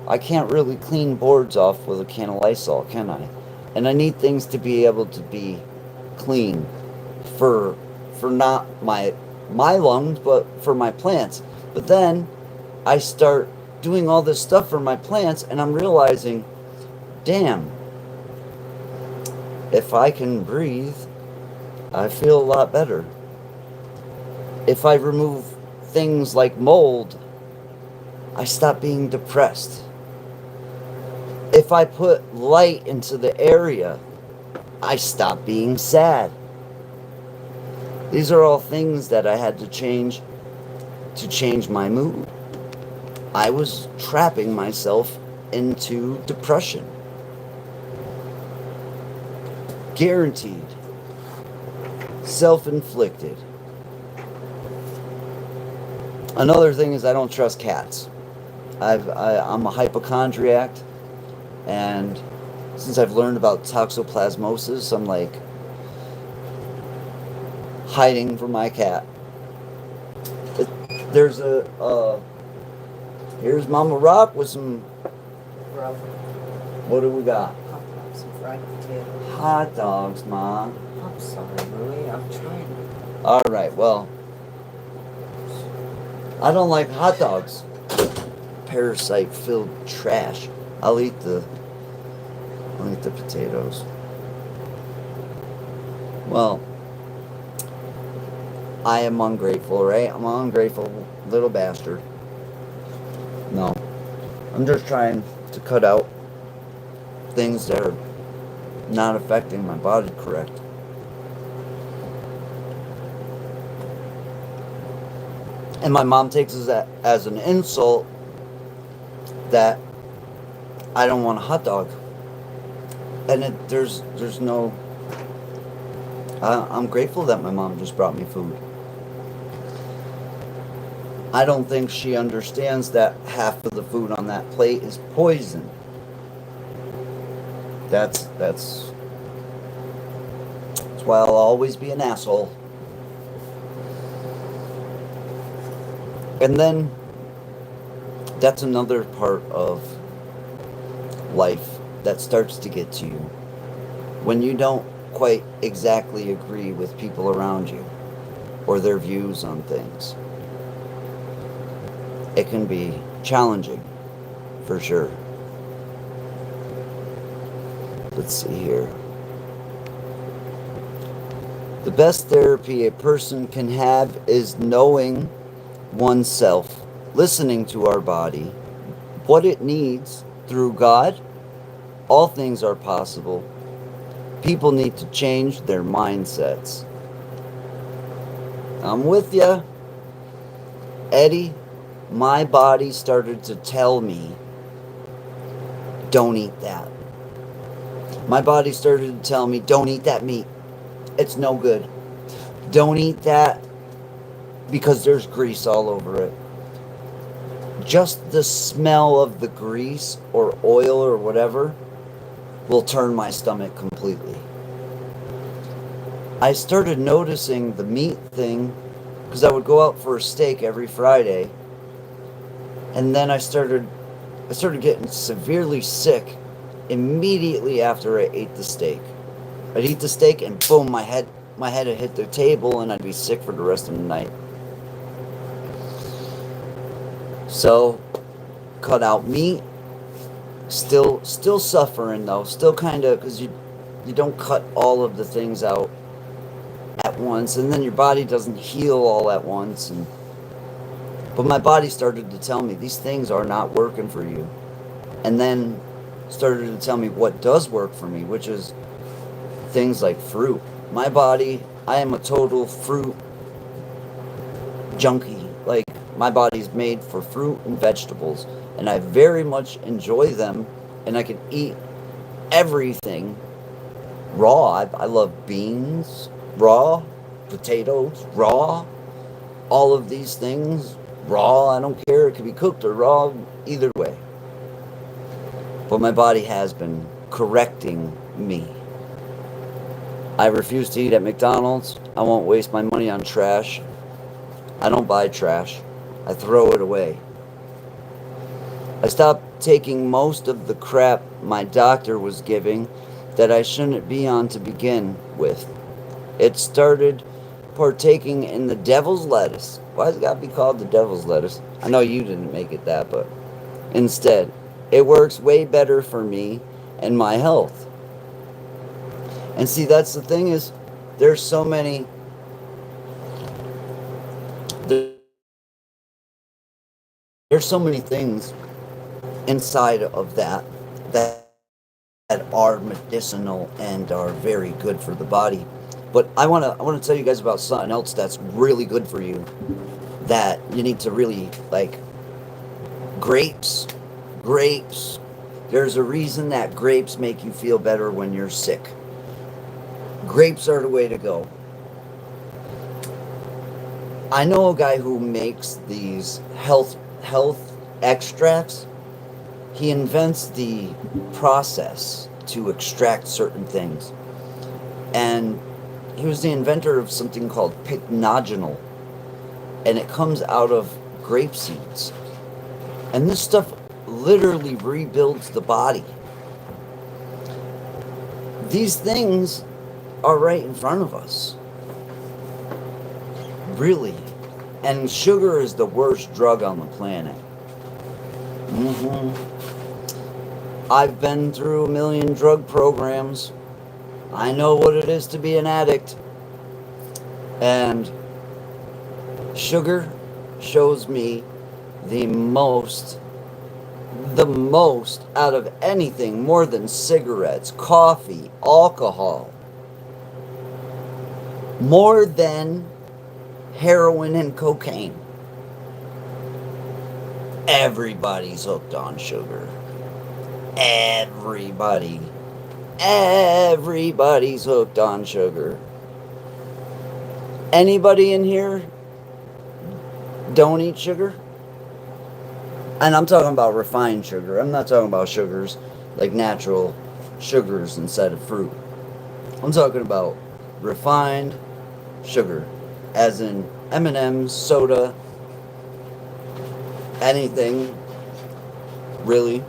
I can't really clean boards off with a can of Lysol, can I? And I need things to be able to be clean for not my lungs, but for my plants. But then I start doing all this stuff for my plants, and I'm realizing, damn, if I can breathe, I feel a lot better. If I remove things like mold, I stop being depressed. If I put light into the area, I stop being sad. These are all things that I had to change my mood. I was trapping myself into depression. Guaranteed. Self-inflicted. Another thing is I don't trust cats. I'm a hypochondriac, and since I've learned about toxoplasmosis, I'm like hiding from my cat. There's here's Mama Rock with some. What do we got? Hot dogs and fried potatoes. Hot dogs, Ma. I'm sorry, Louie. I'm trying. All right, well, I don't like hot dogs. Parasite-filled trash. I'll eat the potatoes. Well, I am ungrateful, right? I'm an ungrateful little bastard. No. I'm just trying to cut out things that are not affecting my body correct. And my mom takes that as an insult that I don't want a hot dog. And there's no... I'm grateful that my mom just brought me food. I don't think she understands that half of the food on that plate is poison. That's why I'll always be an asshole. And then that's another part of life that starts to get to you when you don't quite exactly agree with people around you or their views on things. It can be challenging, for sure. Let's see here. The best therapy a person can have is knowing oneself, listening to our body, what it needs through God. All things are possible. People need to change their mindsets. I'm with ya. Eddie, my body started to tell me, don't eat that. My body started to tell me, don't eat that meat. It's no good. Don't eat that because there's grease all over it. Just the smell of the grease or oil or whatever will turn my stomach completely. I started noticing the meat thing because I would go out for a steak every Friday, and then I started getting severely sick immediately after I ate the steak. I'd eat the steak and boom, my head would hit the table and I'd be sick for the rest of the night. So, cut out meat. Still suffering though. Still kind of, because you don't cut all of the things out at once, and then your body doesn't heal all at once. But my body started to tell me these things are not working for you, and then started to tell me what does work for me, which is things like fruit. My body, I am a total fruit junkie. Like, my body's made for fruit and vegetables, and I very much enjoy them, and I can eat everything raw. I love beans raw, potatoes raw, all of these things raw. I don't care, it can be cooked or raw, either way. But my body has been correcting me. I refuse to eat at McDonald's. I won't waste my money on trash. I don't buy trash. I throw it away. I stopped taking most of the crap my doctor was giving that I shouldn't be on to begin with. It started partaking in the devil's lettuce. Why has it got to be called the devil's lettuce? I know you didn't make it that, but instead, it works way better for me and my health. And see, that's the thing is, there's so many things inside of that are medicinal and are very good for the body. But I want to tell you guys about something else that's really good for you, that you need to really like. Grapes. There's a reason that grapes make you feel better when you're sick. Grapes are the way to go. I know a guy who makes these health extracts. He invents the process to extract certain things. And he was the inventor of something called pycnogenol. And it comes out of grape seeds. And this stuff literally rebuilds the body. These things are right in front of us. Really. And sugar is the worst drug on the planet. I've been through a million drug programs. I know what it is to be an addict. And sugar shows me the most out of anything, more than cigarettes, coffee, alcohol, more than heroin and cocaine. Everybody's hooked on sugar. Everybody's hooked on sugar. Anybody in here don't eat sugar, and I'm talking about refined sugar. I'm not talking about sugars like natural sugars instead of fruit. I'm talking about refined sugar, as in M&M's, soda, anything, really.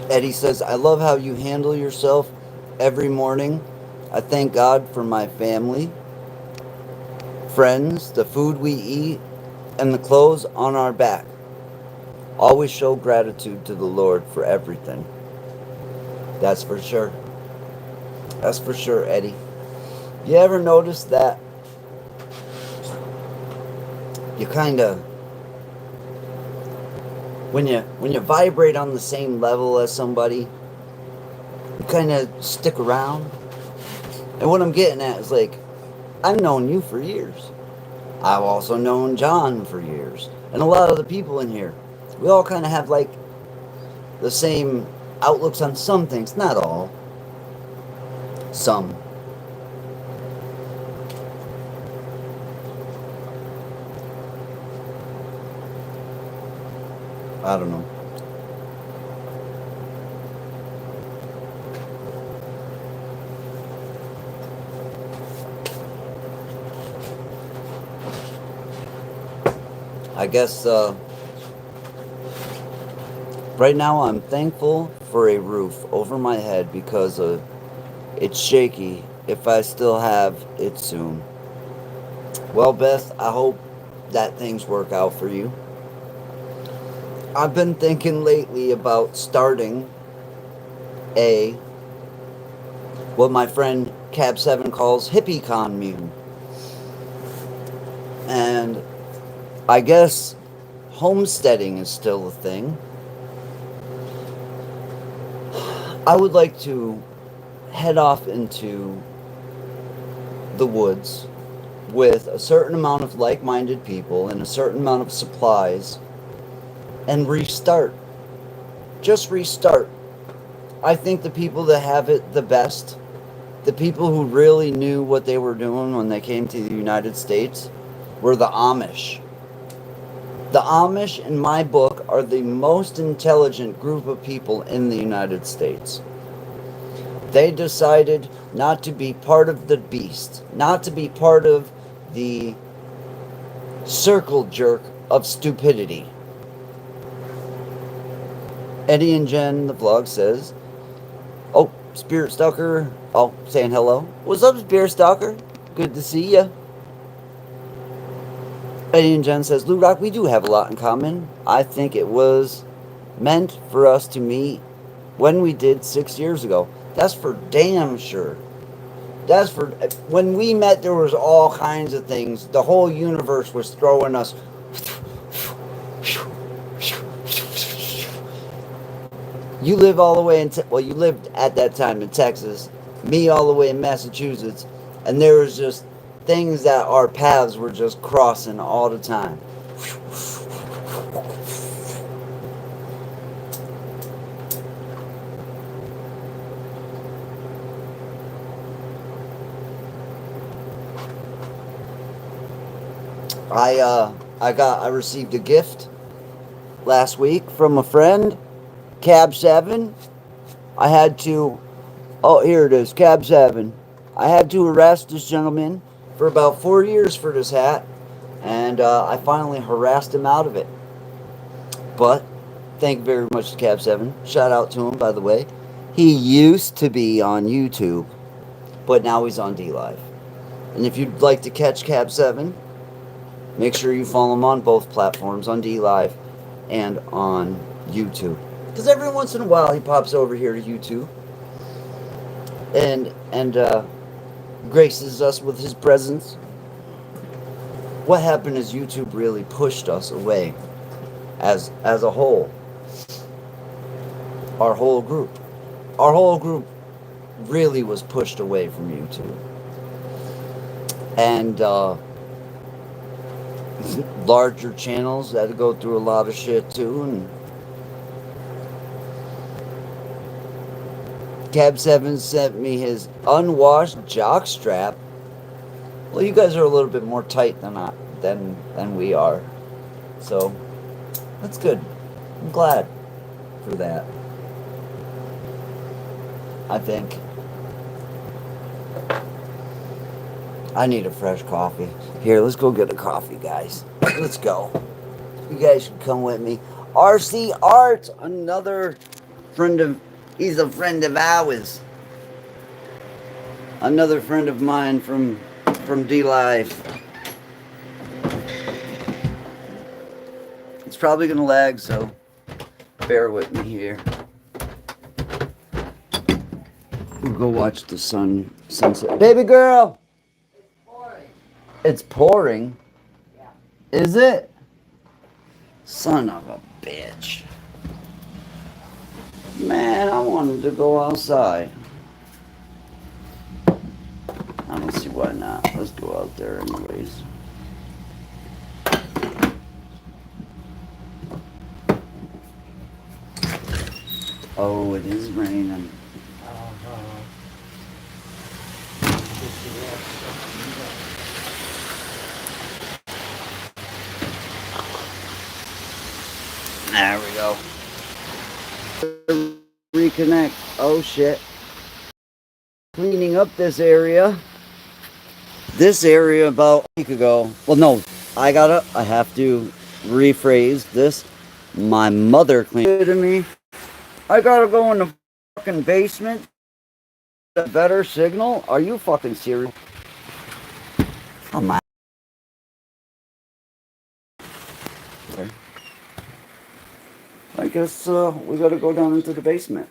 Eddie says, I love how you handle yourself every morning. I thank God for my family, friends, the food we eat, and the clothes on our back. Always show gratitude to the Lord for everything. That's for sure. That's for sure, Eddie. You ever notice that you kind of, when you vibrate on the same level as somebody, you kind of stick around? And what I'm getting at is, like, I've known you for years. I've also known John for years. And a lot of the people in here. We all kind of have, like, the same outlooks on some things. Not all. Some. I don't know. I guess right now I'm thankful for a roof over my head because it's shaky if I still have it soon. Well, Beth, I hope that things work out for you. I've been thinking lately about starting a, what my friend Cab7 calls hippie commune. And I guess homesteading is still a thing. I would like to head off into the woods with a certain amount of like-minded people and a certain amount of supplies and restart. Just restart. I think the people that have it the best, the people who really knew what they were doing when they came to the United States, were the Amish. The Amish, in my book, are the most intelligent group of people in the United States. They decided not to be part of the beast, not to be part of the circle jerk of stupidity. Eddie and Jen, the vlog says, oh, Spirit Stalker, oh, saying hello. What's up, Spirit Stalker? Good to see ya. Eddie and Jen says, Lou Rock, we do have a lot in common. I think it was meant for us to meet when we did 6 years ago. That's for damn sure. That's for, when we met, there was all kinds of things. The whole universe was throwing us. You live all the way in, well, you lived at that time in Texas, me all the way in Massachusetts, and there was just things that our paths were just crossing all the time. I received a gift last week from a friend, Cab7. I had to, oh, here it is, Cab7. I had to harass this gentleman for about 4 years for this hat, and I finally harassed him out of it. But thank you very much to Cab7. Shout out to him, by the way. He used to be on YouTube, but now he's on DLive. And if you'd like to catch Cab7, make sure you follow him on both platforms, on DLive and on YouTube. Because every once in a while he pops over here to YouTube and graces us with his presence. What happened is YouTube really pushed us away as a whole. Our whole group really was pushed away from YouTube. And larger channels that go through a lot of shit too. And Cab7 sent me his unwashed jock strap. Well, you guys are a little bit more tight than we are, so that's good. I'm glad for that. I think I need a fresh coffee. Here, let's go get a coffee, guys. Let's go. You guys should come with me. RC Art, another friend of, he's a friend of ours. Another friend of mine from D-Life. It's probably gonna lag, so bear with me here. We'll go watch the sunset. Baby girl! It's pouring. Yeah. Is it? Son of a bitch. Man, I wanted to go outside. I don't see why not. Let's go out there anyways. Oh, it is raining. There we go. Reconnect. Oh shit. Cleaning up this area. This area about a week ago. Well, no, I have to rephrase this. My mother cleaned it to me. I gotta go in the fucking basement. A better signal? Are you fucking serious? Oh my. I guess we gotta go down into the basement.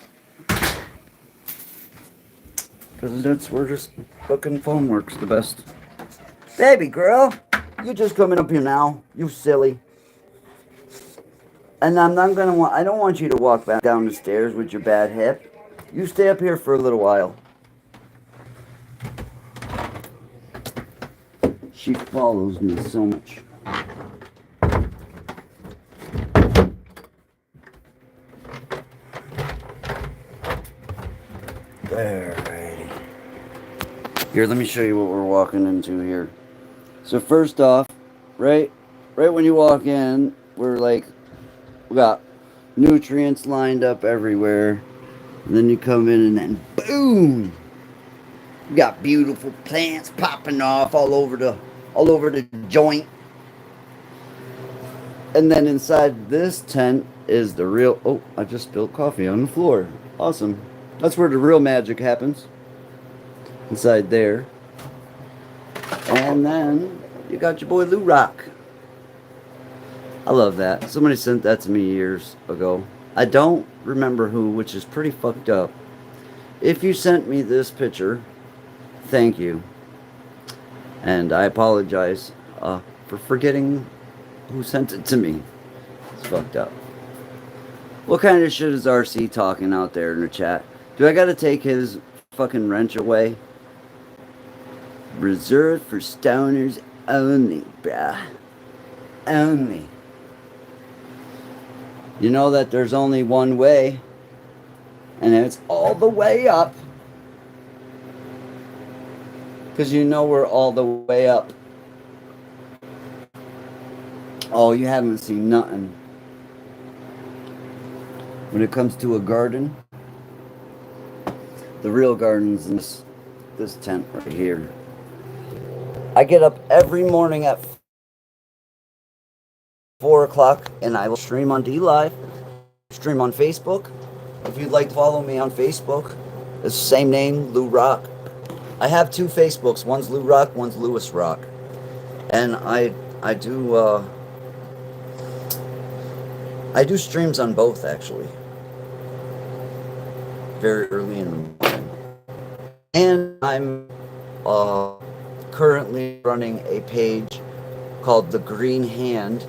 Because that's where just fucking phone works the best. Baby girl, you just coming up here now. You silly. And I don't want you to walk back down the stairs with your bad hip. You stay up here for a little while. She follows me so much. Alrighty. Here, let me show you what we're walking into here. So first off, right when you walk in, we got nutrients lined up everywhere. And then you come in and then boom! We got beautiful plants popping off all over the joint. And then inside this tent is the real, oh, I just spilled coffee on the floor. Awesome. That's where the real magic happens. Inside there. And then you got your boy Lou Rock. I love that. Somebody sent that to me years ago. I don't remember who, which is pretty fucked up. If you sent me this picture, thank you. And I apologize for forgetting who sent it to me. It's fucked up. What kind of shit is RC talking out there in the chat? Do I gotta take his fucking wrench away? Reserved for stoners only, bruh. Only. You know that there's only one way, and it's all the way up. Because you know we're all the way up. Oh, you haven't seen nothing. When it comes to a garden, the real garden's in this tent right here. I get up every morning at 4 o'clock and I will stream on D-Live, stream on Facebook. If you'd like to follow me on Facebook, it's the same name, Lou Rock. I have two Facebooks. One's Lou Rock, one's Lewis Rock. And I do streams on both, actually. Very early in the morning. And I'm currently running a page called The Green Hand,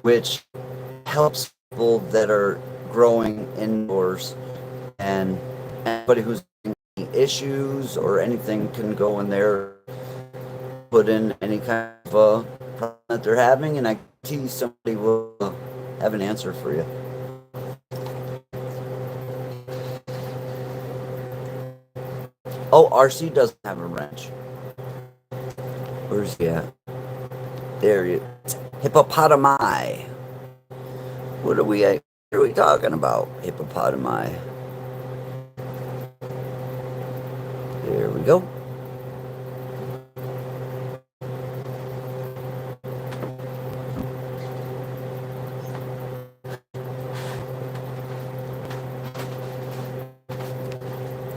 which helps people that are growing indoors, and anybody who's having issues or anything can go in there, put in any kind of problem that they're having, and I guarantee somebody will have an answer for you. Oh, RC doesn't have a wrench. Where's he at? There he is. Hippopotami. What are we talking about? Hippopotami. There we go.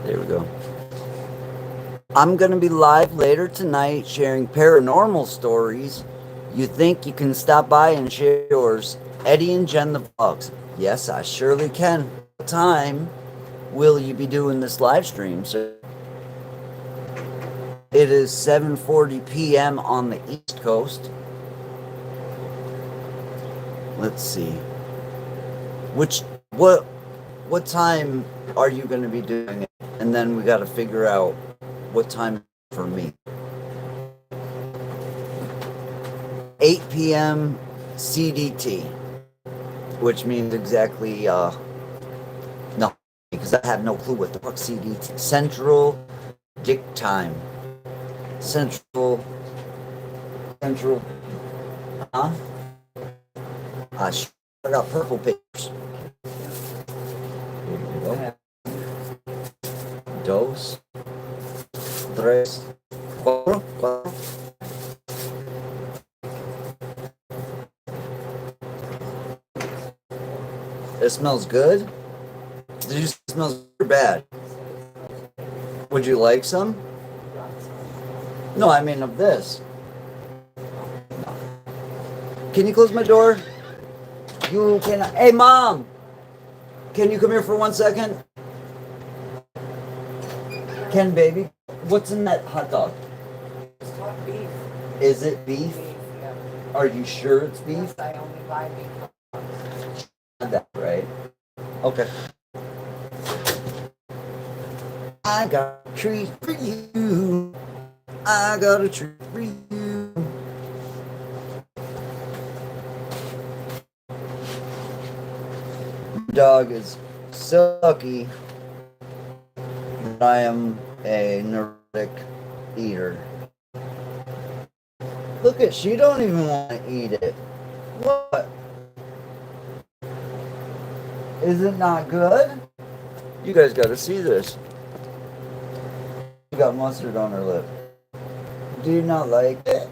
There we go. I'm going to be live later tonight sharing paranormal stories. You think you can stop by and share yours? Eddie and Jen the Vlogs. Yes, I surely can. What time will you be doing this live stream, sir? It is 7:40 p.m. on the East Coast. Let's see. What time are you going to be doing it? And then we got to figure out what time for me. 8 p.m. CDT, which means exactly no, because I have no clue what the fuck CDT. Central Dick Time. Central. Huh? I got purple papers. Here we go. Dos, tres, cuatro. It smells good? Did you smell good or bad? Would you like some? No, I mean of this. No. Can you close my door? You can. Hey, Mom! Can you come here for 1 second? Ken, baby, what's in that hot dog? It's not beef. Is it beef? Beef, yeah. Are you sure it's beef? Yes, I only buy beef. That right? Okay. I got a treat for you. I got a treat for you. Dog is so lucky that I am a neurotic eater. Look at, she don't even want to eat it. What? Is it not good? You guys got to see this. She got mustard on her lip. Do you not like it?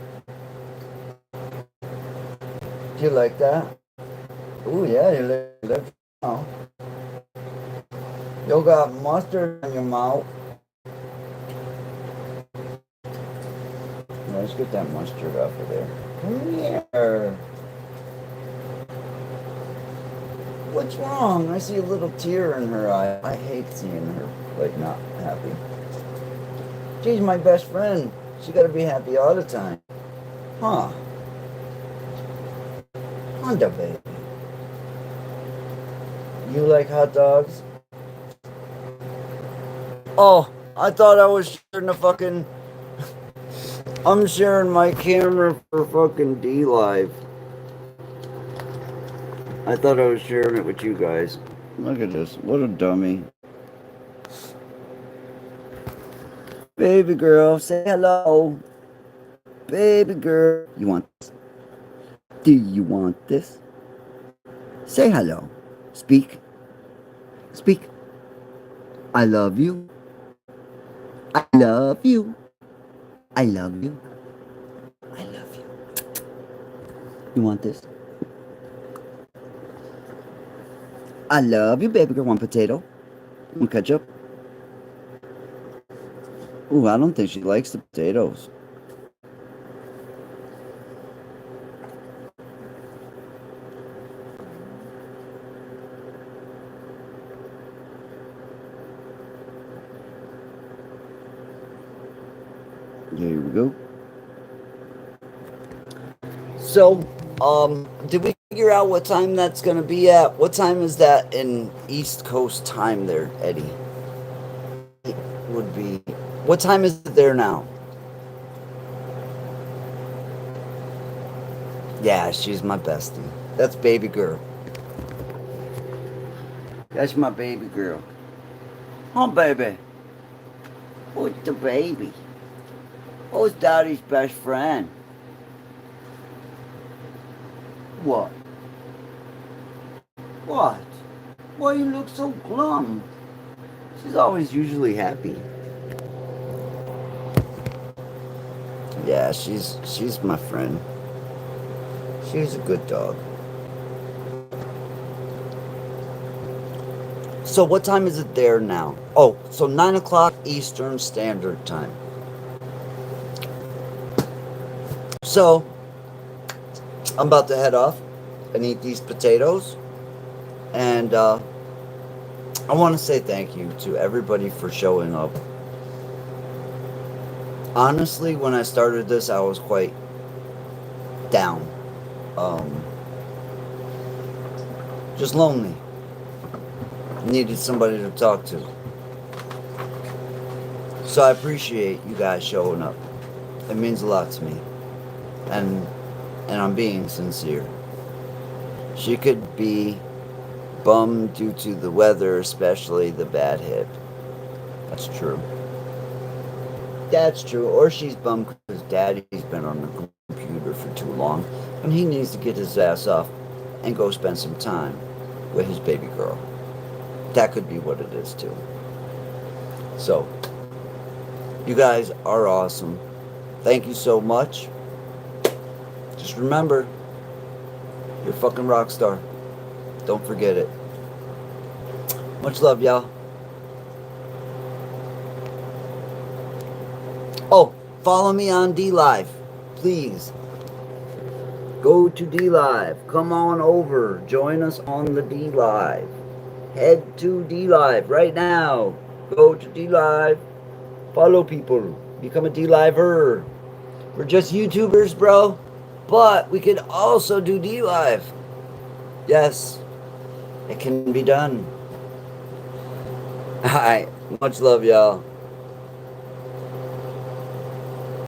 Do you like that? Oh yeah, you like it. Oh. You got mustard in your mouth. Let's get that mustard off of there. Come here. What's wrong? I see a little tear in her eye. I hate seeing her, like, not happy. She's my best friend. She gotta be happy all the time. Huh. Honda, baby. You like hot dogs? Oh, I thought I was sharing the fucking... I'm sharing my camera for fucking D-Live. I thought I was sharing it with you guys. Look at this. What a dummy. Baby girl, say hello. Baby girl. You want this? Do you want this? Say hello. Speak. Speak. I love you. I love you. I love you. I love you. You want this? I love you, baby girl. Want potato? Want ketchup? Ooh, I don't think she likes the potatoes. There we go. So, did we figure out what time that's going to be at? What time is that in East Coast time there, Eddie? It would be... What time is it there now? Yeah, she's my bestie. That's baby girl. That's my baby girl. Oh, baby. Who's the baby? Who's daddy's best friend? What? What? Why you look so glum? She's always usually happy. Yeah, she's my friend. She's a good dog. So what time is it there now? Oh, so 9 o'clock Eastern Standard Time. So, I'm about to head off and eat these potatoes. And I want to say thank you to everybody for showing up. Honestly, when I started this, I was quite down. Just lonely. Needed somebody to talk to. So I appreciate you guys showing up. It means a lot to me. And I'm being sincere. She could be bummed due to the weather, especially the bad hip. That's true. That's true. Or she's bummed because daddy's been on the computer for too long and he needs to get his ass off and go spend some time with his baby girl. That could be what it is too. So, you guys are awesome. Thank you so much. Just remember, you're a fucking rock star. Don't forget it. Much love, y'all. Oh, follow me on DLive, please. Go to DLive. Come on over. Join us on the DLive. Head to DLive right now. Go to DLive. Follow people. Become a DLiver. We're just YouTubers, bro. But we could also do DLive. Yes, it can be done. Alright, much love, y'all.